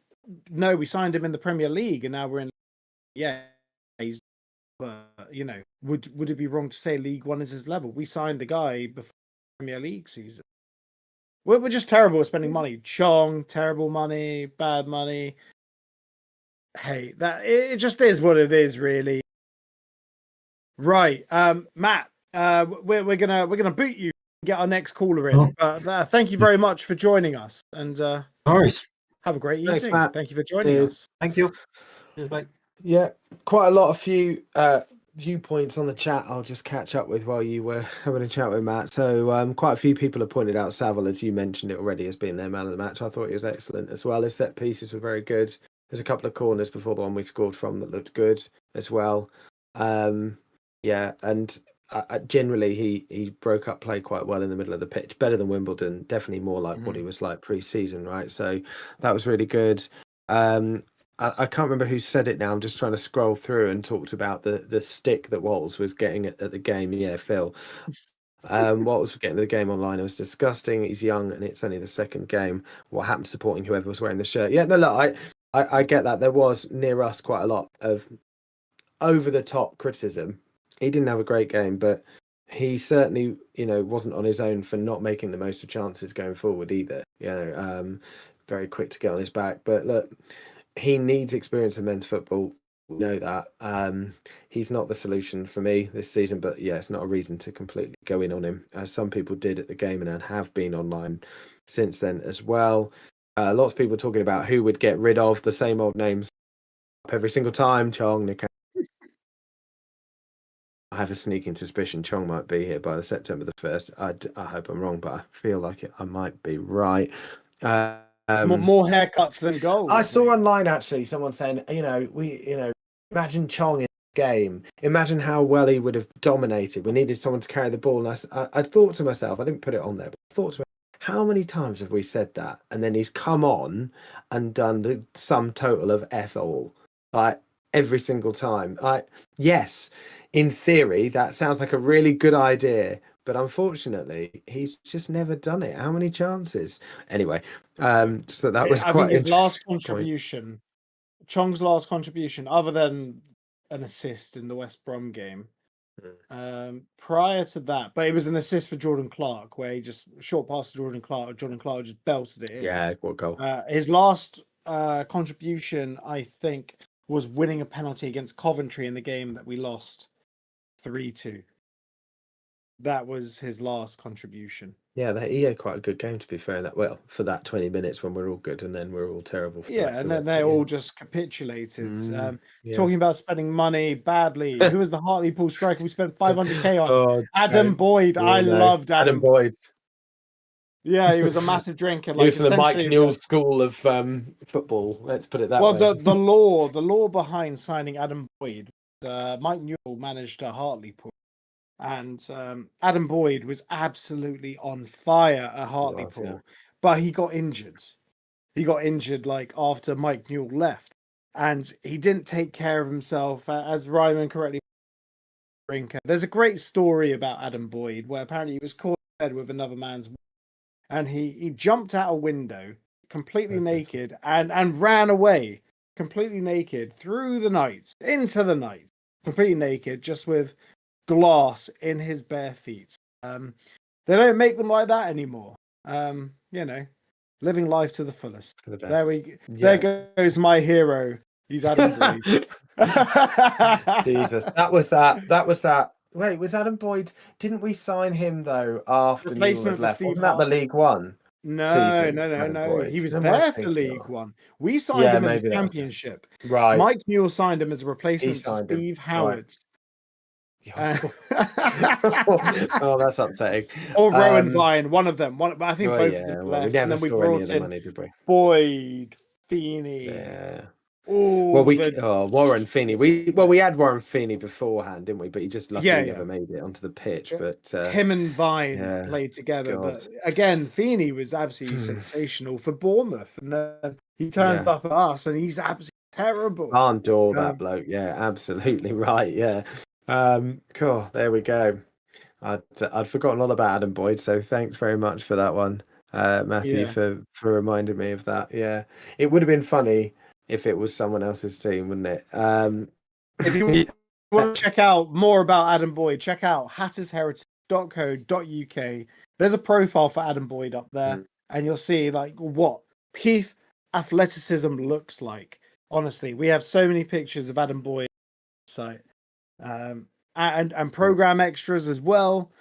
no, we signed him in the Premier League and now we're in. Yeah, he's. But would it be wrong to say League One is his level? We signed the guy before the Premier League season. We're just terrible at spending money. Chong, terrible money, bad money. Hey, it just is what it is, really. Right, Matt. We're gonna boot you. Get our next caller in. But thank you very much for joining us, and have a great evening. Thanks, Matt. Thank you for joining us. Thank you. Cheers, mate. Yeah, quite a lot of viewpoints on the chat I'll just catch up with while you were having a chat with Matt. So quite a few people have pointed out Saville, as you mentioned it already, as being their man of the match. I thought he was excellent as well. His set pieces were very good. There's a couple of corners before the one we scored from that looked good as well. Yeah, and generally he broke up play quite well in the middle of the pitch, better than Wimbledon, definitely more like what he was like pre-season, right? So that was really good. I can't remember who said it now. I'm just trying to scroll through and talked about the stick that Waltz was getting at the game. Yeah, Phil. Waltz was getting the game online. It was disgusting. He's young and it's only the second game. What happened supporting whoever was wearing the shirt? Yeah, no, look, I get that. There was near us quite a lot of over-the-top criticism. He didn't have a great game, but he certainly, wasn't on his own for not making the most of chances going forward either. Very quick to get on his back. But look, he needs experience in men's football. We know that. He's not the solution for me this season, but yeah, it's not a reason to completely go in on him, as some people did at the game and have been online since then as well. Lots of people talking about who would get rid of the same old names every single time. Chong, Nick. I have a sneaking suspicion Chong might be here by the September the 1st. I hope I'm wrong, but I feel like I might be right. More haircuts than goals. I saw online actually someone saying, imagine Chong in this game. Imagine how well he would have dominated. We needed someone to carry the ball. And I thought to myself, I didn't put it on there, but I thought to myself, how many times have we said that? And then he's come on and done the sum total of F all. Like every single time. Yes, in theory, that sounds like a really good idea. But unfortunately, he's just never done it. How many chances? Anyway, so that was I quite think his last interesting point. contribution, Chong's last contribution, other than an assist in the West Brom game, prior to that, but it was an assist for Jordan Clark, where he just short pass to Jordan Clark just belted it in. Yeah, what goal? His last contribution, I think, was winning a penalty against Coventry in the game that we lost 3-2. That was his last contribution. Yeah, he had quite a good game, to be fair. For that 20 minutes when we're all good and then we're all terrible. And then they all just capitulated. Talking about spending money badly. Who was the Hartlepool striker we spent 500k on? Adam Boyd. I loved Adam Boyd. Yeah, he was a massive drinker. He was the Mike Newell school of football. Let's put it that way. Well, the law behind signing Adam Boyd, Mike Newell managed Hartlepool. And Adam Boyd was absolutely on fire at Hartlepool, but he got injured. He got injured like after Mike Newell left, and he didn't take care of himself. As Ryman correctly, there's a great story about Adam Boyd where apparently he was caught in bed with another man's, and he jumped out a window completely naked and ran away completely naked through the night into the night, completely naked, just with glass in his bare feet. They don't make them like that anymore. Living life to the fullest. There goes my hero. He's Adam Boyd. Jesus, that was that. Wait, was Adam Boyd? Didn't we sign him though after replacement left? Steve Wasn't that the League One? No. He was there for League One. We signed him in the Championship. Right. Mike Newell signed him as a replacement for Steve Howard. Right. That's upsetting. Or Rowan Vine, one of them. I think both of them left. We never and then we saw brought any of the in money, did we? Boyd, Feeney. Yeah. Warren Feeney. We had Warren Feeney beforehand, didn't we? But he just luckily never made it onto the pitch. But him and Vine played together. God. But again, Feeney was absolutely sensational for Bournemouth, and then he turns up at us, and he's absolutely terrible. Can't door that bloke. Yeah, absolutely right. Yeah. Cool. There we go. I'd forgotten all about Adam Boyd, so thanks very much for that one, Matthew, for reminding me of that. Yeah, it would have been funny if it was someone else's team, wouldn't it? If you want to check out more about Adam Boyd, check out hattersheritage.co.uk. There's a profile for Adam Boyd up there, and you'll see like what peak athleticism looks like. Honestly, we have so many pictures of Adam Boyd on the site. And program extras as well.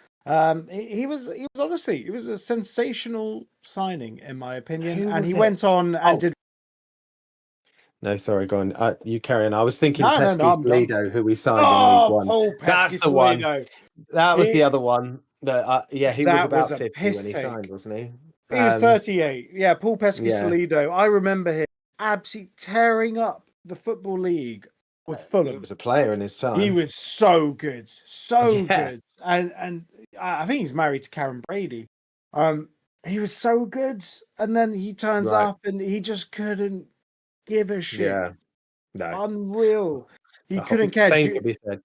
He was honestly, it was a sensational signing in my opinion. And he went on and did. No, sorry, go on. You carry on. I was thinking Pesky Salido, who we signed in League One. That's the one. That was the other one. He was about 50 when he signed, wasn't he? He was 38. Yeah, Paul Pesky Salido. I remember him absolutely tearing up the Football League with Fulham. He was a player in his time. He was so good. Good. And I think he's married to Karen Brady. He was so good. And then he turns up and he just couldn't give a shit. Yeah. No. Unreal. He couldn't care. Same could be said.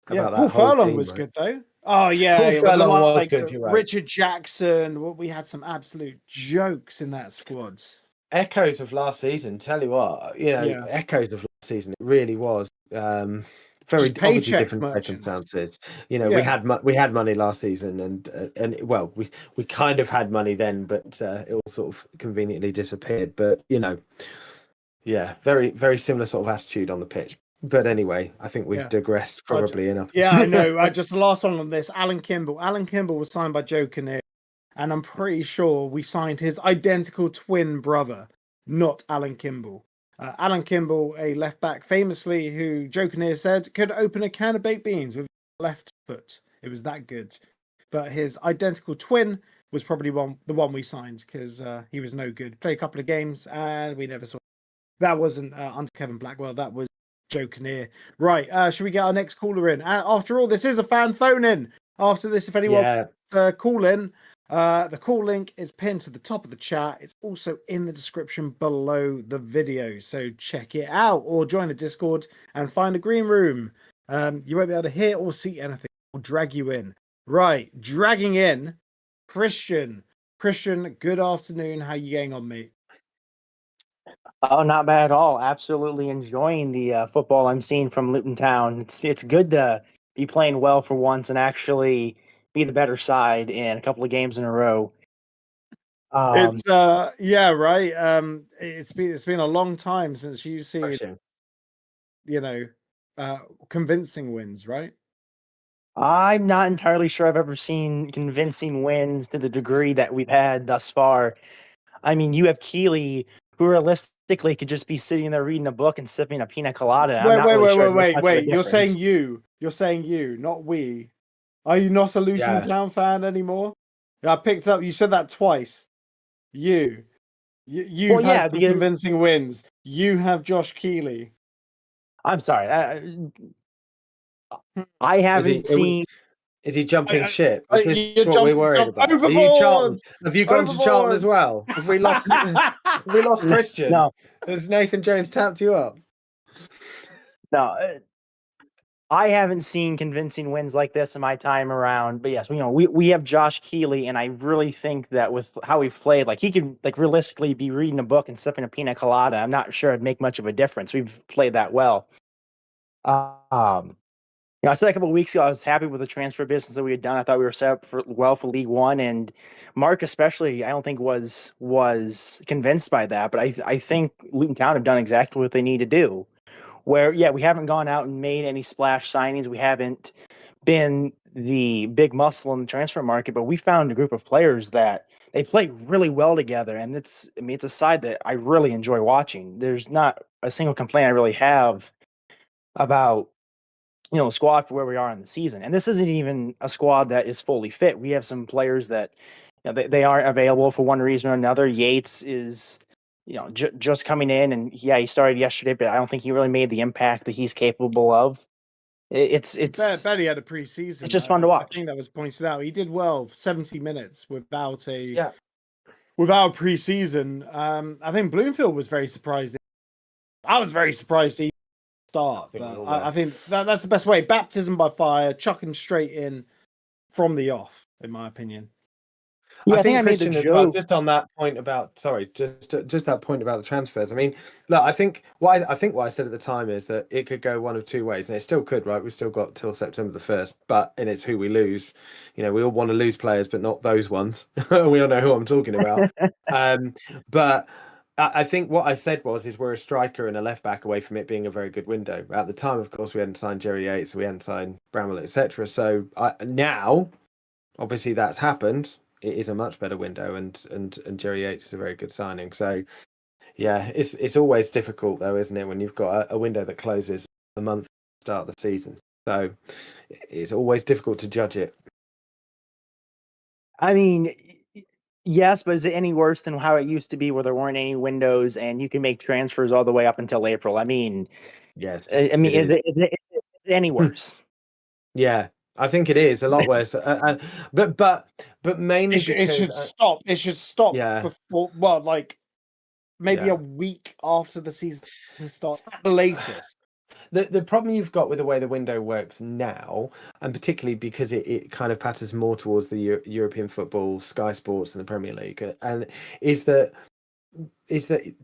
Paul Furlong was good though. Oh yeah, Paul Furlong was good. Richard Jackson. We had some absolute jokes in that squad. Echoes of last season. Tell you what, echoes of last season. It really was. Very obviously different circumstances. We had money last season, and we kind of had money then, but it all sort of conveniently disappeared. But very very similar sort of attitude on the pitch. But anyway, I think we've digressed probably enough. Yeah, I know. Just the last one on this, Alan Kimball. Alan Kimball was signed by Joe Kinnear, and I'm pretty sure we signed his identical twin brother, not Alan Kimball. Alan Kimball, a left back, famously, who Joe Kinnear said could open a can of baked beans with left foot. It was that good. But his identical twin was probably the one we signed because he was no good. Played a couple of games and we never saw. That wasn't under Kevin Blackwell. That was Joe Kinnear. Right. Should we get our next caller in? After all, this is a fan phone in. After this, if anyone wants to call in, the call link is pinned to the top of the chat. It's also in the description below the video. So check it out or join the Discord and find a green room. You won't be able to hear or see anything. We'll drag you in. Right. Dragging in Christian. Christian, good afternoon. How you getting on, mate? Oh, not bad at all. Absolutely enjoying the football I'm seeing from Luton Town. It's good to be playing well for once and actually be the better side in a couple of games in a row. It's yeah, right. It's been a long time since you've seen, convincing wins, right? I'm not entirely sure I've ever seen convincing wins to the degree that we've had thus far. I mean, you have Keeley, who realistically could just be sitting there reading a book and sipping a pina colada. Wait. You're saying you, not we. Are you not a Luton Town fan anymore? I picked up. You said that twice. You've had some convincing wins. You have Josh Keeley. I'm sorry. I haven't seen. Is he jumping ship? What we're worried about? Are you Charlton? Have you gone to Charlton as well? Have we lost? We lost Christian. No. Has Nathan Jones tapped you up? No, I haven't seen convincing wins like this in my time around. But yes, we have Josh Keeley, and I really think that with how we've played, like he can realistically be reading a book and sipping a pina colada. I'm not sure it'd make much of a difference. We've played that well. I said a couple of weeks ago I was happy with the transfer business that we had done. I thought we were set up for League One, and Mark especially, I don't think was convinced by that. But I think Luton Town have done exactly what they need to do. Where we haven't gone out and made any splash signings. We haven't been the big muscle in the transfer market, but we found a group of players that they play really well together, and it's a side that I really enjoy watching. There's not a single complaint I really have about squad for where we are in the season. And this isn't even a squad that is fully fit. We have some players that they aren't available for one reason or another. Yates is just coming in, and he started yesterday, but I don't think he really made the impact that he's capable of. It's barely had a preseason. It's just fun to watch. I think that was pointed out. He did well, 70 minutes without a preseason. I think Bloomfield was very surprised. I was very surprised he start, but I think that's the best way. Baptism by fire, chucking straight in from the off, in my opinion. Yeah, I think I made the joke. Well, just on that point about just that point about the transfers. I mean, look, I think what I said at the time is that it could go one of two ways, and it still could, right? We've still got till September the 1st, and it's who we lose. We all want to lose players, but not those ones. We all know who I'm talking about. But I think what I said is we're a striker and a left back away from it being a very good window. At the time, of course, we hadn't signed Jerry Yates, we hadn't signed Bramwell, etc. So now, obviously, that's happened. It is a much better window, and Jerry Yates is a very good signing. So, yeah, it's always difficult though, isn't it, when you've got a window that closes a month to start the season? So it's always difficult to judge it. I mean, yes, but is it any worse than how it used to be, where there weren't any windows and you can make transfers all the way up until April? I mean, yes. I mean, is it any worse? Yeah. I think it is a lot worse, but mainly it should stop. It should stop before, maybe a week after the season starts at the latest. The problem you've got with the way the window works now, and particularly because it kind of patters more towards the European football, Sky Sports, and the Premier League, and is that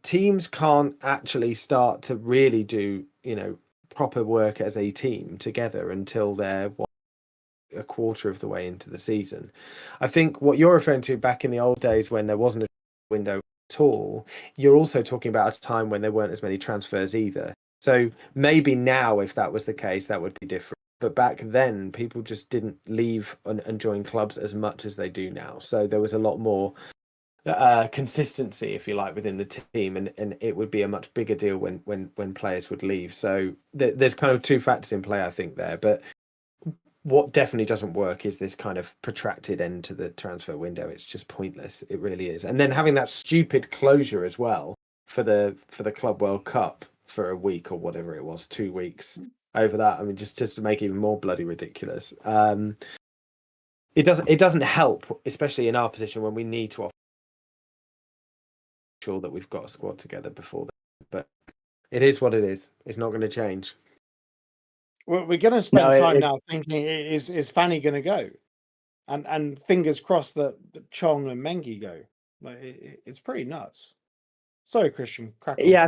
teams can't actually start to really do proper work as a team together until they're a quarter of the way into the season. I think what you're referring to back in the old days when there wasn't a window at all, you're also talking about a time when there weren't as many transfers either. So maybe now, if that was the case, that would be different. But back then, people just didn't leave and join clubs as much as they do now. So there was a lot more consistency, if you like, within the team, and it would be a much bigger deal when players would leave. So there's kind of two factors in play, I think, there. But what definitely doesn't work is this kind of protracted end to the transfer window. It's just pointless. It really is. And then having that stupid closure as well for the Club World Cup for a week or whatever it was, 2 weeks over that. I mean, just to make it even more bloody ridiculous. It doesn't help, especially in our position when we need to sure that we've got a squad together before then. But it is what it is. It's not going to change. We're going to spend time now thinking, is Fanny going to go? And fingers crossed that Chong and Mengi go. Like it's pretty nuts. Sorry, Christian. Crack on. Yeah,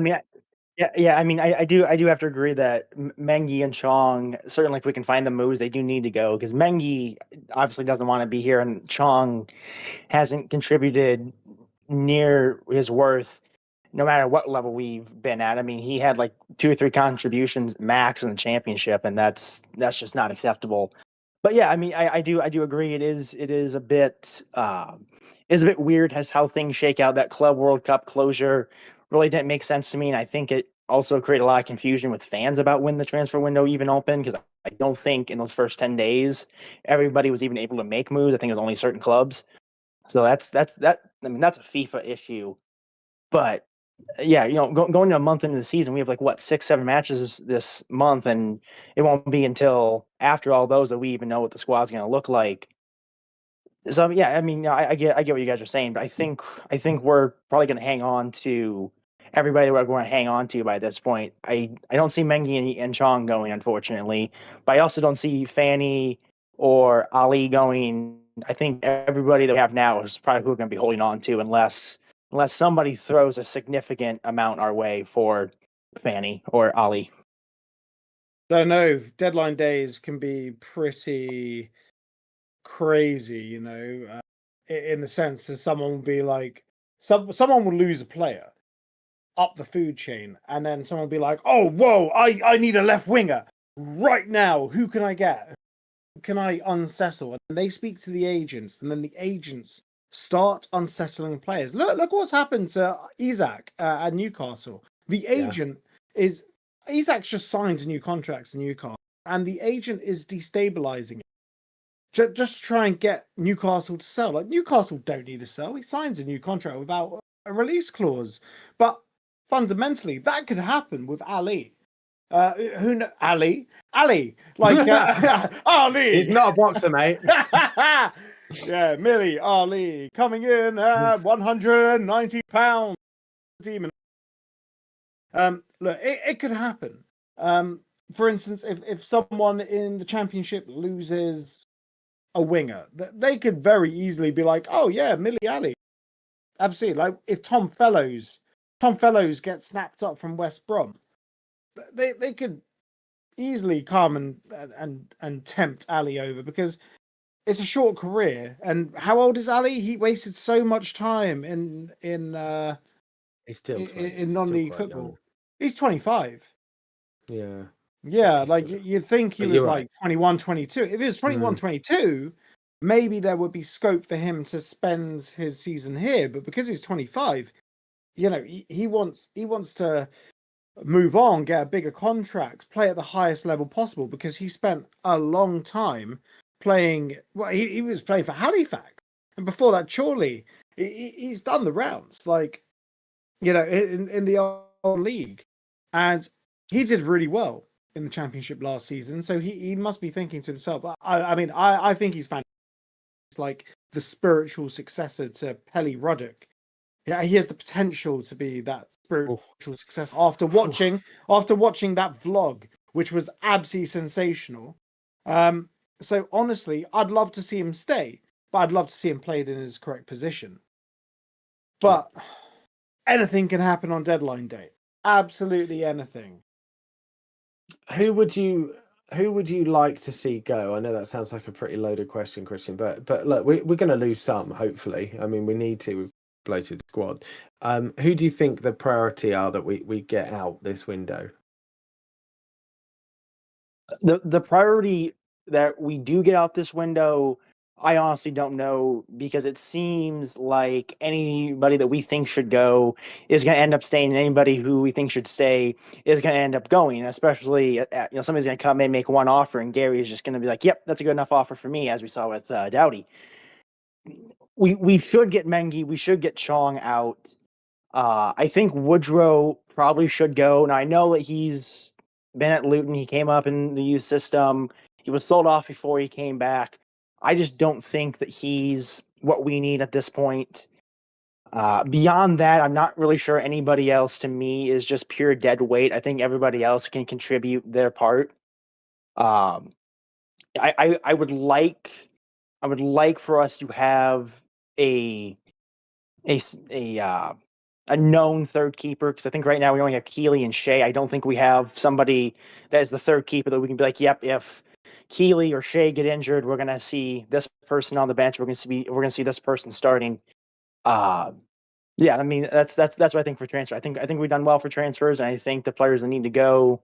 I mean, I do have to agree that Mengi and Chong, certainly if we can find the moves, they do need to go, because Mengi obviously doesn't want to be here, and Chong hasn't contributed near his worth no matter what level we've been at. I mean, he had like 2 or 3 contributions max in the championship, and that's just not acceptable. But yeah, I mean, I do agree. It is a bit weird as how things shake out. That Club World Cup closure really didn't make sense to me, and I think it also created a lot of confusion with fans about when the transfer window even opened, because I don't think in those first 10 days everybody was even able to make moves. I think it was only certain clubs. So that's I mean, that's a FIFA issue. But yeah, going a month into the season, we have like 6-7 matches this month, and it won't be until after all those that we even know what the squad's going to look like. So yeah, I mean, I get what you guys are saying, but I think we're probably going to hang on to everybody that we're going to hang on to by this point. I don't see Mengi and Chong going, unfortunately, but I also don't see Fanny or Ali going. I think everybody that we have now is probably who we're going to be holding on to, unless somebody throws a significant amount our way for Fanny or Ali. Don't know. Deadline days can be pretty crazy, in the sense that someone will be like, someone will lose a player up the food chain, and then someone will be like, oh, whoa, I need a left winger right now. Who can I get? Can I unsettle? And they speak to the agents, and then the agents start unsettling players. Look what's happened to Isak at Newcastle. The agent is Isak's just signed a new contract to Newcastle, and the agent is destabilizing it. Just to try and get Newcastle to sell. Like, Newcastle don't need to sell. He signs a new contract without a release clause. But fundamentally, that could happen with Ali. Ali, like Ali. He's not a boxer, mate. Yeah, Millie Ali coming in at 190 pounds. Demon. Look, it could happen. For instance, if someone in the championship loses a winger, they could very easily be like, oh yeah, Millie Ali. Absolutely. Like if Tom Fellows gets snapped up from West Brom, they could easily come and tempt Ali over, because it's a short career. And how old is Ali? He wasted so much time in He's still in non-league football. Young. He's 25. Yeah. Yeah, like you'd think he was like 21, 22. If it was 21, 22, maybe there would be scope for him to spend his season here. But because he's 25, he wants to move on, get a bigger contract, play at the highest level possible, because he spent a long time playing. Well, he was playing for Halifax, and before that, Chorley. He's done the rounds, like, in the old league, and he did really well in the championship last season. So he must be thinking to himself. I think he's fantastic. It's like the spiritual successor to Pelly Ruddock. Yeah, he has the potential to be that spiritual success. After watching that vlog, which was absolutely sensational. So honestly, I'd love to see him stay, but I'd love to see him played in his correct position. But anything can happen on deadline day. Absolutely anything. Who would you like to see go? I know that sounds like a pretty loaded question, Christian, but look, we're going to lose some, hopefully. I mean, we need to. Bloated squad. Who do you think the priority are that we get out this window? The priority that we do get out this window, I honestly don't know, because it seems like anybody that we think should go is going to end up staying, and anybody who we think should stay is going to end up going. Especially, somebody's going to come in, make one offer, and Gary is just going to be like, "Yep, that's a good enough offer for me," as we saw with Doughty. We should get Mengi, we should get Chong out. I think Woodrow probably should go. Now I know that he's been at Luton. He came up in the youth system. He was sold off before he came back. I just don't think that he's what we need at this point. Beyond that, I'm not really sure anybody else to me is just pure dead weight. I think everybody else can contribute their part. Um, I would like for us to have a a known third keeper, because I think right now we only have Keeley and Shea. I don't think we have somebody that is the third keeper that we can be like, yep, if Keeley or Shea get injured, we're gonna see this person on the bench. We're gonna see this person starting. Yeah, I mean that's what I think for transfer. I think we've done well for transfers, and I think the players that need to go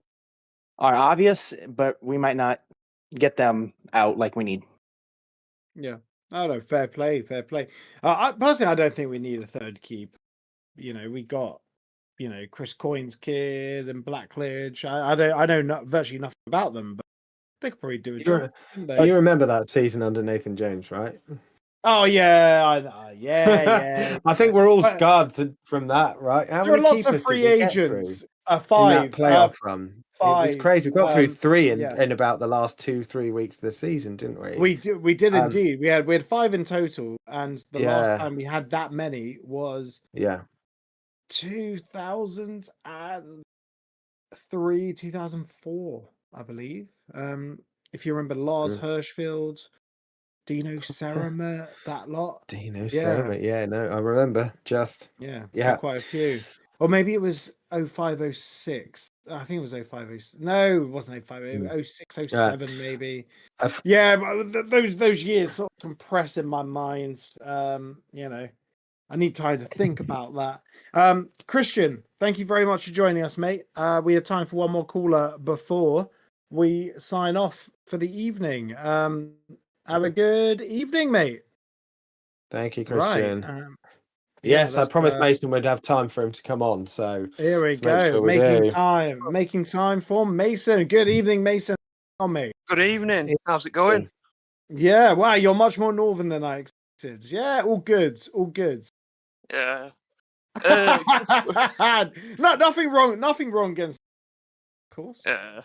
are obvious, but we might not get them out like we need. Yeah. I don't know. Fair play. Fair play. Personally, I don't think we need a third keep. We got, Chris Coyne's kid and Blackledge. I know virtually nothing about them, but they could probably do a job. You remember that season under Nathan Jones, right? Oh yeah, yeah. I think we're all scarred from that, right? How There are many lots of keepers free did we get through agents. in Five that playoff run? five. It was crazy. We got through three in, yeah. in about the last 2-3 weeks of the season, didn't we? We did indeed. We had 5 in total, and the last Yeah. time we had that many was 2003, 2004, I believe. If you remember Lars Hirschfield, Dino Saramet, that lot. Dino Saramet, yeah, no, I remember. Yeah, quite a few. Or maybe it was 05, 06. I think it was 05, 06. No, it wasn't 05, 06, 07 maybe. Yeah, but those years sort of compress in my mind. I need time to think about that. Christian, thank you very much for joining us, mate. We have time for one more caller before we sign off for the evening. Have a good evening, mate. Thank you, Christian. Right. Yes, I promised Mason we'd have time for him to come on. So here we go. Making time for Mason. Good evening, Mason. On me. Good evening. How's it going? Yeah. Wow, you're much more northern than I expected. Yeah, all good. All good. Yeah. Nothing wrong. Nothing wrong against. Of course. Yeah.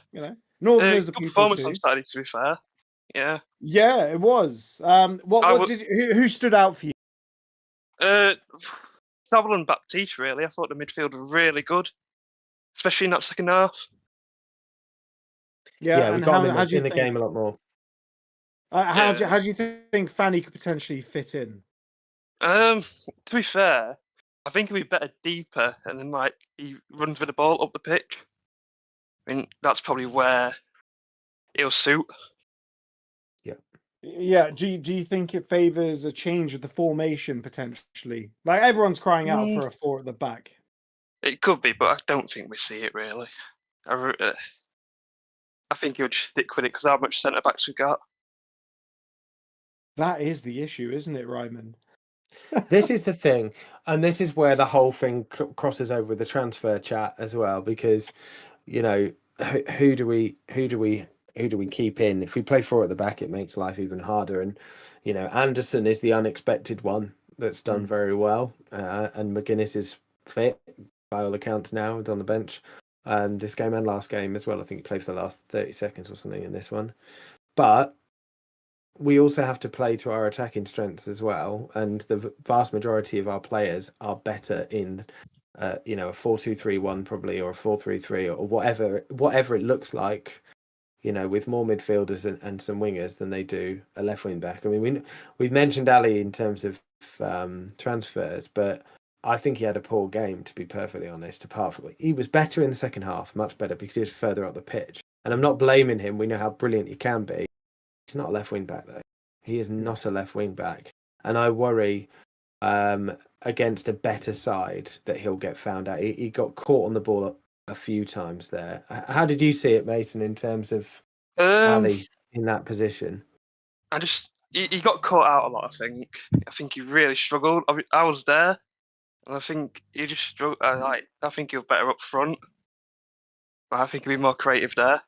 Northerners are good people performance too. on Saturday, to be fair. Yeah. Yeah, it was. Who stood out for you? Sutherland Baptiste, really. I thought the midfield were really good, especially in that second half. Yeah, we got him in the game a lot more. How do you think Fanny could potentially fit in? To be fair, I think he'd be better deeper, and then he runs with the ball up the pitch. I mean, that's probably where he'll suit. Yeah. Do you think it favours a change of the formation potentially? Like everyone's crying out for a 4 at the back. It could be, but I don't think we see it really. I think he'll just stick with it because how much centre backs we got. That is the issue, isn't it, Ryman? This is the thing, and this is where the whole thing crosses over with the transfer chat as well, because who do we keep in? If we play 4 at the back, it makes life even harder. And Anderson is the unexpected one that's done very well, and McGuinness is fit by all accounts now, on the bench, and this game and last game as well. I think he played for the last 30 seconds or something in this one, but we also have to play to our attacking strengths as well, and the vast majority of our players are better in a 4-2-3-1 probably, or a 4-3-3, or whatever it looks like, with more midfielders and some wingers than they do a left wing back. I mean, we've mentioned Ali in terms of transfers, but I think he had a poor game, to be perfectly honest. Apart from, he was better in the second half, much better, because he was further up the pitch. And I'm not blaming him. We know how brilliant he can be. He's not a left wing back though. He is not a left wing back, and I worry against a better side that he'll get found out. He got caught on the ball a few times there. How did you see it, Mason, in terms of Ali in that position? I just he got caught out a lot. I think he really struggled. I was there, and I think he just struggled. I think he was better up front. I think he'd be more creative there.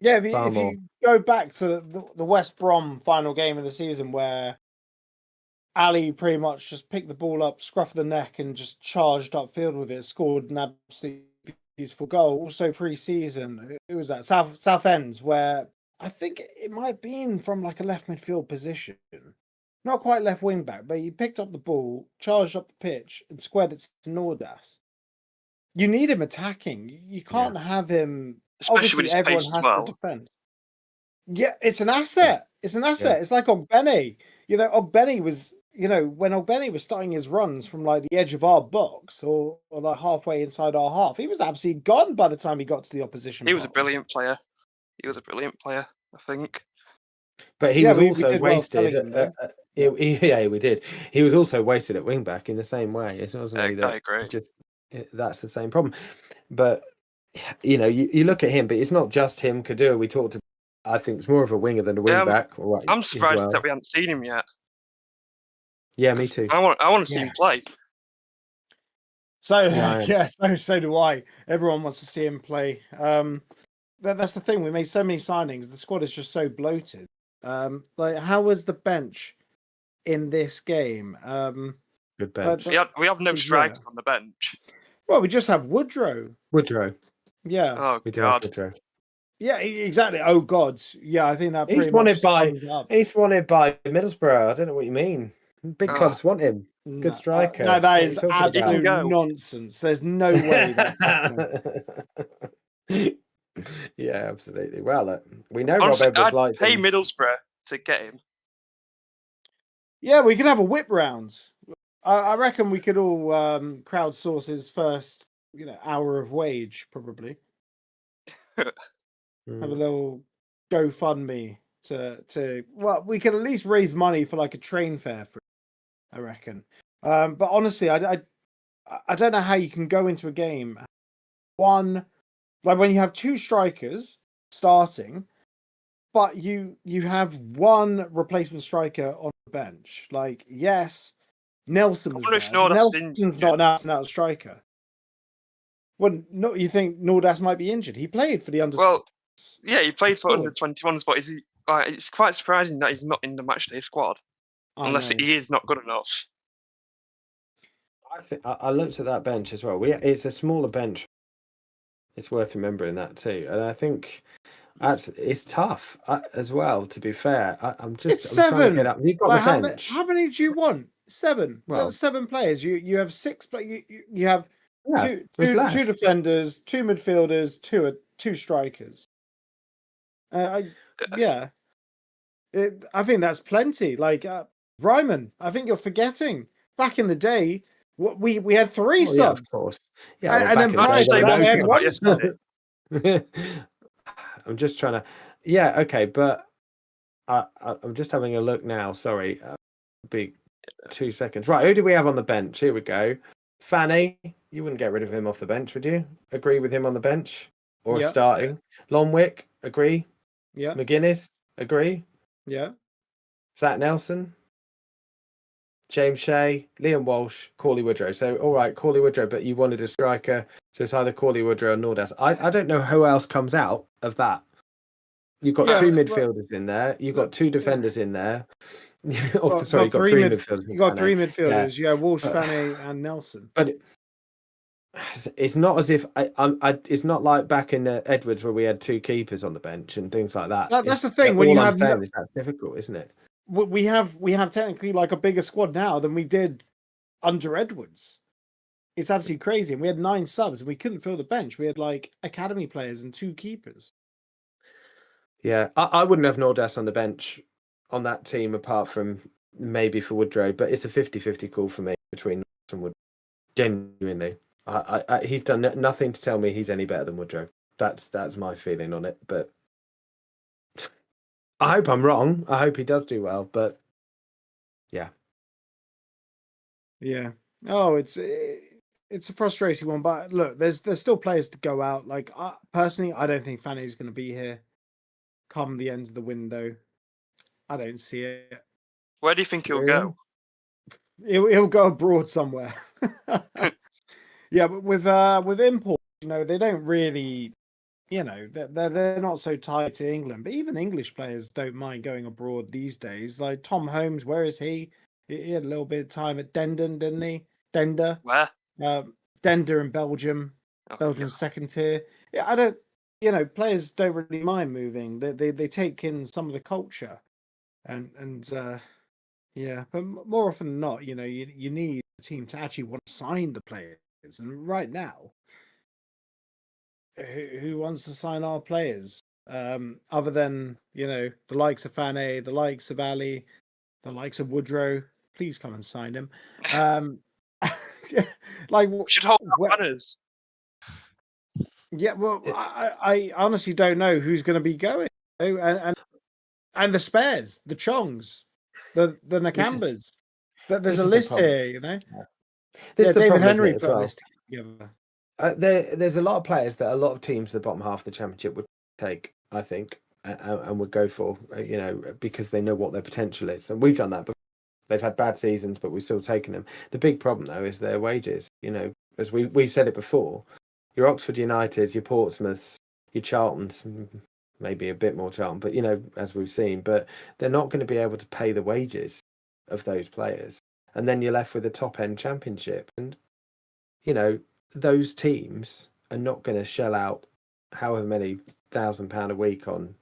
Yeah, Far if more. you go back to the West Brom final game of the season where Ali pretty much just picked the ball up, scruff of the neck, and just charged upfield with it, scored an absolutely beautiful goal. Also pre-season, it was that South Ends where I think it might have been from like a left midfield position. Not quite left wing back, but he picked up the ball, charged up the pitch, and squared it to Nordas. You need him attacking. You can't have him. Especially with Obviously, his pace everyone as has well. to defend. Yeah, it's an asset. It's an asset. It's like Ogbene. Ogbene was, when Ogbene was starting his runs from like the edge of our box or like halfway inside our half, he was absolutely gone by the time he got to the opposition. He was a box. brilliant player. I think. But he Yeah, was we also did well wasted. selling him, Yeah, we did. He was also wasted at wing back in the same way. It wasn't he that I agree. that's the same problem. But you look at him, but it's not just him. Kadua, we talked about. I think it's more of a winger than a wing back. Right, I'm surprised as well. that we haven't seen him yet. Yeah, me too. I want to see him play. So Yeah, so do I. Everyone wants to see him play. That's the thing. We made so many signings. The squad is just so bloated. Like, how was the bench in this game? Good bench. We have no strikers on the bench. Well, we just have Woodrow. Yeah. Oh we do have God. Woodrow. Yeah, exactly. Oh God. Yeah, I think that He's pretty wanted much by sums up. he's wanted by Middlesbrough. I don't know what you mean. Big clubs want him. Good striker. No, that What is are you talking absolute about? nonsense. There's no way that's happening. Yeah, absolutely. Well, we know Honestly, Rob Edwards I'd likes pay him. Middlesbrough to get him. Yeah, we could have a whip round. I reckon we could all crowdsource his first, hour of wage, probably. Have a little GoFundMe to well, we can at least raise money for like a train fare for him, I reckon. But honestly, I don't know how you can go into a game when you have two strikers starting, but you have one replacement striker on the bench. Like, yes, Nelson was there. Nelson's not an out striker. Well, no, you think Nordas might be injured? He played for the under. Well, yeah, he played for under 21s, but is he? It's quite surprising that he's not in the matchday squad, unless he is not good enough. I think I looked at that bench as well. It's a smaller bench. It's worth remembering that too, and I think it's tough as well. To be fair, I'm seven. trying to get up. You've got the bench. How many do you want? 7. Well, that's 7 players. You have 6. You have two defenders, 2 midfielders, 2 strikers. I think that's plenty. Like Ryman, I think you're forgetting. Back in the day, we had 3 subs. Yeah, of course. Yeah, and then prior to that, we had 1 sub. I'm just trying to. Yeah, okay, but I'm just having a look now. Sorry, be 2 seconds. Right, who do we have on the bench? Here we go. Fanny, you wouldn't get rid of him off the bench, would you? Agree with him on the bench or starting? Longwick, agree. Yeah. McGuinness, agree. Yeah. Zach Nelson, James Shea, Liam Walsh, Cauley Woodrow. So, all right, Cauley Woodrow, but you wanted a striker, so it's either Cauley Woodrow or Nordas. I don't know who else comes out of that. You've got 2 midfielders in there. You've got 2 defenders in there. You've got 3 midfielders. You got 3 midfielders. Yeah, Walsh, Fanny, and Nelson. But it's not as if it's not like back in Edwards where we had 2 keepers on the bench and things like that. That's the thing. When you have that's difficult, isn't it? We have technically like a bigger squad now than we did under Edwards. It's absolutely crazy. And we had 9 subs and we couldn't fill the bench. We had like academy players and 2 keepers. Yeah, I wouldn't have Nordas on the bench on that team apart from maybe for Woodrow, but it's a 50-50 call for me between Nordas and Woodrow. Genuinely. He's done nothing to tell me he's any better than Woodrow. That's my feeling on it. But I hope I'm wrong. I hope he does do well. But yeah. Oh, it's a frustrating one. But look, there's still players to go out. Like personally, I don't think Fanny's going to be here come the end of the window. I don't see it. Where do you think he'll Really? go? He'll go abroad somewhere. Yeah, but with import, they don't really, they're not so tied to England. But even English players don't mind going abroad these days. Like Tom Holmes, where is he? He had a little bit of time at Dendon, didn't he? Dender, Where? Dender in Belgium, Oh, Belgium's second tier. Yeah, I don't. Players don't really mind moving. They take in some of the culture, and yeah, but more often than not, you need a team to actually want to sign the players. And right now, who wants to sign our players? Other than the likes of Fane, the likes of Ali, the likes of Woodrow. Please come and sign him. Like, We should hold our where, banners. yeah. Well, I honestly don't know who's going to be going. And the spares, the Chongs, the Nakambas. There's This a is the list problem. here. This is the David problem, isn't Henry it, as put a well? list together. There's a lot of players that a lot of teams, the bottom half of the championship, would take, I think, and would go for, because they know what their potential is. And we've done that, but they've had bad seasons, but we've still taken them. The big problem, though, is their wages. As we've said it before, your Oxford Uniteds, your Portsmouths, your Charltons, maybe a bit more Charlton, but as we've seen, but they're not going to be able to pay the wages of those players, and then you're left with a top end championship, and those teams are not going to shell out however many £1,000 a week on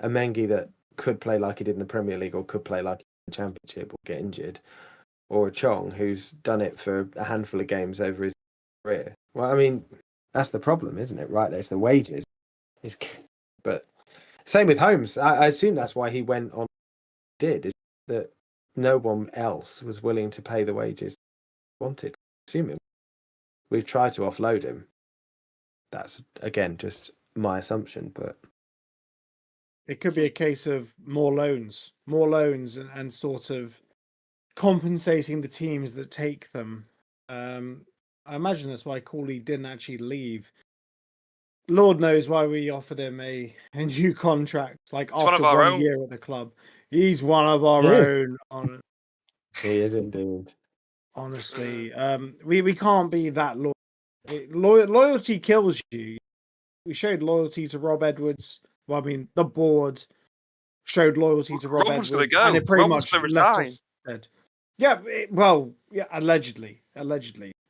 a Mengi that could play like he did in the Premier League or could play like in the Championship or get injured, or a Chong who's done it for a handful of games over his career. Well, I mean, that's the problem, isn't it? Right, there's the wages. But same with Holmes. I assume that's why he went on. Is that no one else was willing to pay the wages he wanted. Assuming we've tried to offload him. That's again just my assumption, but It could be a case of more loans, and sort of compensating the teams that take them. I imagine that's why Cooley didn't actually leave. Lord knows why we offered him a new contract, like He's one after of our 1 own. year at the club. He's one of our He is. own. he is indeed. Honestly, we can't be that loyal. Loyalty kills you. We showed loyalty to Rob Edwards. Well, I mean, the board showed loyalty to Rob Rob was gonna Edwards, go. and it pretty Rob was much gonna left resign. us dead. Yeah, allegedly,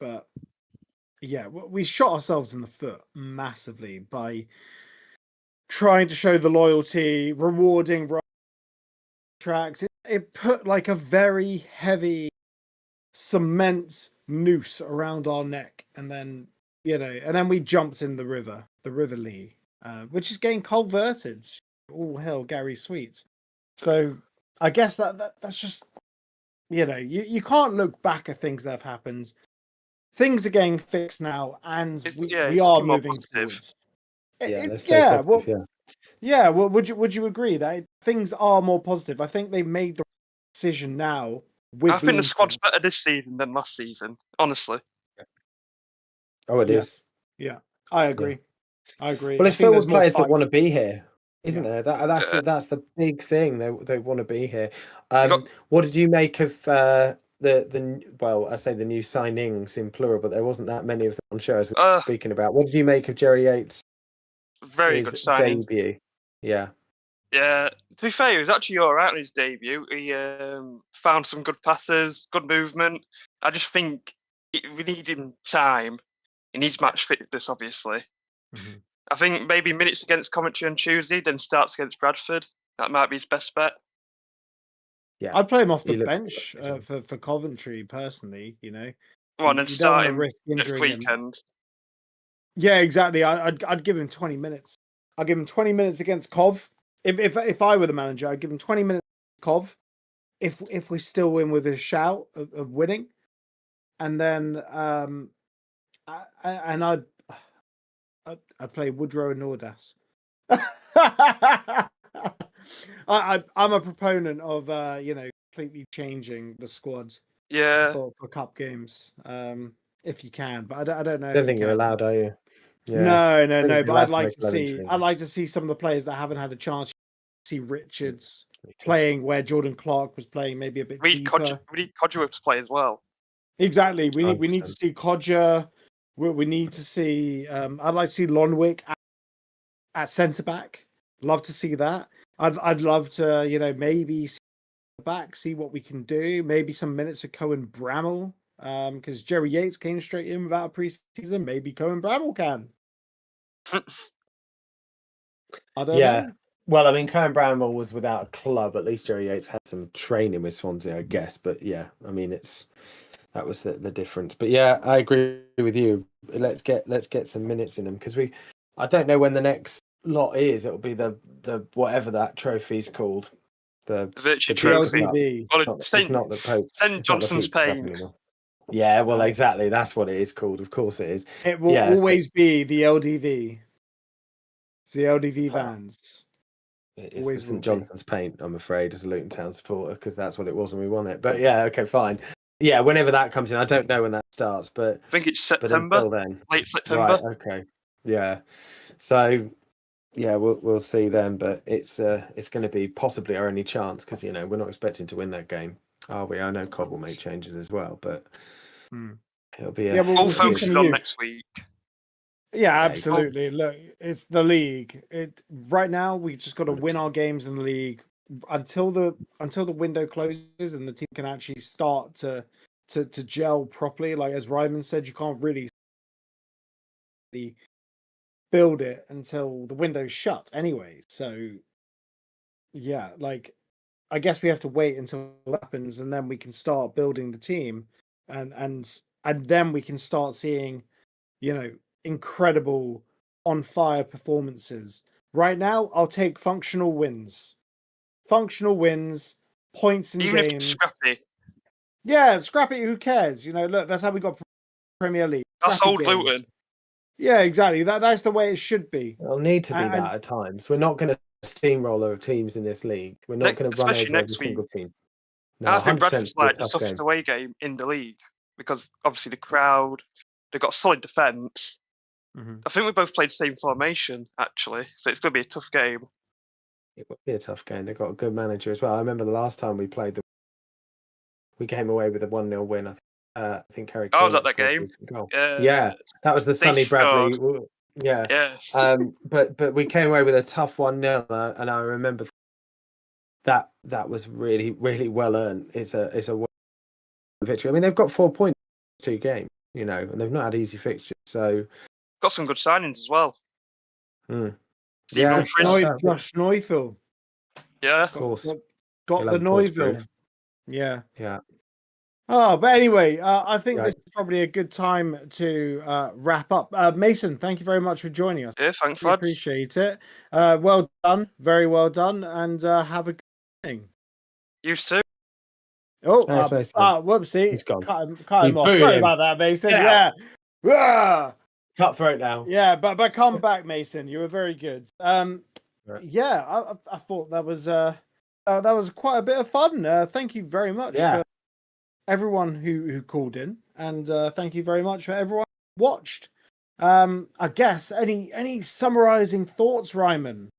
but yeah, we shot ourselves in the foot massively by trying to show the loyalty, rewarding tracks. It put like a very heavy cement noose around our neck, and then we jumped in the River Lee, which is getting culverted. All hail Gary Sweet. So I guess that's just you can't look back at things that have happened. Things are getting fixed now, and we are looking more moving positive. forward. Let's stay positive. Well, would you agree that things are more positive? I think they made the decision now. I think the squad's better this season than last season, honestly. Oh, it is. Yeah, I agree. Well, it's filled with players that want to be here, isn't there? That's the big thing. They want to be here. What did you make of the I say the new signings in plural, but there wasn't that many of them on show as we were speaking about. What did you make of Jerry Yates' very good signing debut? Yeah. Yeah, to be fair, he was actually all right on his debut. He found some good passes, good movement. I just think we need him time. He needs match fitness, obviously. Mm-hmm. I think maybe minutes against Coventry on Tuesday, then starts against Bradford. That might be his best bet. Yeah, I'd play him off the bench for Coventry personally. Well, and then start him next weekend. Him. Yeah, exactly. I'd give him 20 minutes. I'd give him 20 minutes against Cov. If I were the manager, I'd give him 20 minutes Cov. If we still win with a shout of winning, and then I'd play Woodrow and Nordas. I'm a proponent of completely changing the squad. Yeah. For cup games, if you can, but I don't know. I don't think you're allowed, are you? Yeah. No. But I'd like to see some of the players that haven't had a chance see Richards Me too. playing where Jordan Clark was playing, maybe a bit We need deeper. Codger to play as well. Exactly. We need to 100%. see Codger. We need to see. I'd like to see Lonwick at centre back. Love to see that. I'd love to, maybe see back, see what we can do. Maybe some minutes for Cohen Bramall. Because Jerry Yates came straight in without a preseason. Maybe Cohen Bramall can. I don't know. Well, I mean, Karen Bramwell was without a club. At least Jerry Yates had some training with Swansea, I guess. But yeah, I mean, that was the difference. But yeah, I agree with you. Let's get some minutes in them because I don't know when the next lot is. It'll be the whatever that trophy's called. The Virtue the Trophy. Cup. LDV. Well, It's not the Pope. St. It's not the Johnson's Pete's Cup Pain. anymore. Yeah, well, exactly. That's what it is called. Of course, it is. It will Yeah, always be the LDV. It's the LDV vans. It is Always the will St be. Johnson's paint, I'm afraid, as a Luton Town supporter, because that's what it was when we won it. But yeah, okay, fine. Yeah, whenever that comes in, I don't know when that starts, but I think it's but September, until then, late September. right? Okay, yeah. So yeah, we'll see then, but it's going to be possibly our only chance because we're not expecting to win that game, are we? I know Cobb will make changes as well, but it'll be a we'll All see focus some is on youth. next week. Yeah, Yeah, absolutely. Look, it's the league. Right now we just got to win our games in the league until the window closes and the team can actually start to gel properly. Like as Ryman said, you can't really build it until the window's shut anyway. So yeah, like I guess we have to wait until it happens and then we can start building the team and then we can start seeing, incredible on fire performances. Right now, I'll take functional wins. Functional wins, points in Even if games. it's scrappy. Yeah, scrappy, who cares? Look, that's how we got Premier League. That's Scrappy old games. Luton. Yeah, exactly. That's the way it should be. It'll need to be And- that at times. We're not going to steamroller teams in this league. We're not going to run especially over every next single week. team. No, I think 100% Bradford's be a like the tough toughest game. away game in the league because obviously the crowd, they've got solid defence. I think we both played the same formation actually, so it's going to be a tough game. It would be a tough game. They've got a good manager as well. I remember the last time we played them, we came away with a 1-0 win. I think Harry I was Kane at that scored a game. decent goal. Yeah, that was the Sonny Bradley. Yeah. Yeah. But we came away with a tough 1-0, and I remember that was really, really well earned. It's a victory. I mean, they've got 4 points in 2 games, and they've not had easy fixtures. So Got some good signings as well. yeah, Josh Neufeld. Yeah. of course. Got He'll the have points Neufeld. proof. Yeah. Yeah. Oh, but anyway, I think Right. this is probably a good time to wrap up. Mason, thank you very much for joining us. Yeah, thanks, We lads. appreciate it. Well done, very well done, and have a good evening. You too. Thanks, Mason. Whoopsie, He's gone. cut him We off. booed Sorry him. about that, Mason. Get Yeah. Cutthroat now. Yeah, but come back, Mason. You were very good. Right. Yeah, I thought that was quite a bit of fun. Thank you very much for everyone who called in, and thank you very much for everyone who watched. I guess any summarizing thoughts, Ryman?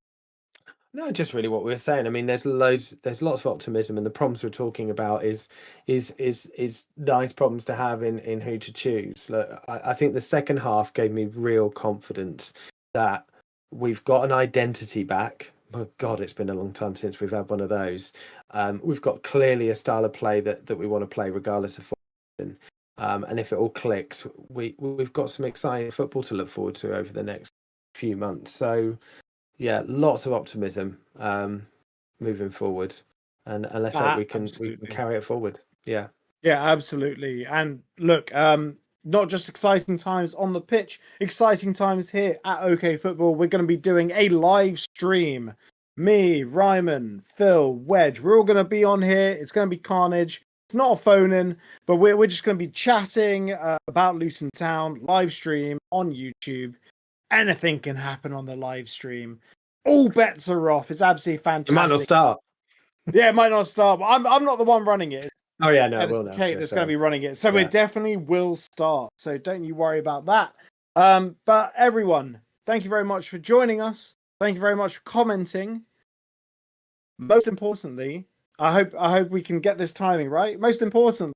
No, just really what we were saying. I mean, there's lots of optimism, and the problems we're talking about is nice problems to have in who to choose. Look, I think the second half gave me real confidence that we've got an identity back. Oh God, it's been a long time since we've had one of those. We've got clearly a style of play that we want to play regardless of what. And if it all clicks, we've got some exciting football to look forward to over the next few months. So yeah, lots of optimism moving forward, and let's hope we can carry it forward. Yeah, absolutely. And look, not just exciting times on the pitch, exciting times here at OK Football. We're going to be doing a live stream. Me, Ryman, Phil, Wedge, we're all going to be on here. It's going to be carnage. It's not a phone in, but we're just going to be chatting about Luton Town, live stream on YouTube. Anything can happen on the live stream. All bets are off. It's absolutely fantastic. it might not start. Yeah, it might not start. But I'm not the one running it. Oh yeah, no, it will now. Kate that's going to be running it. So Yeah. it definitely will start. So don't you worry about that. But everyone, thank you very much for joining us. Thank you very much for commenting. most importantly, I hope we can get this timing right. Most importantly,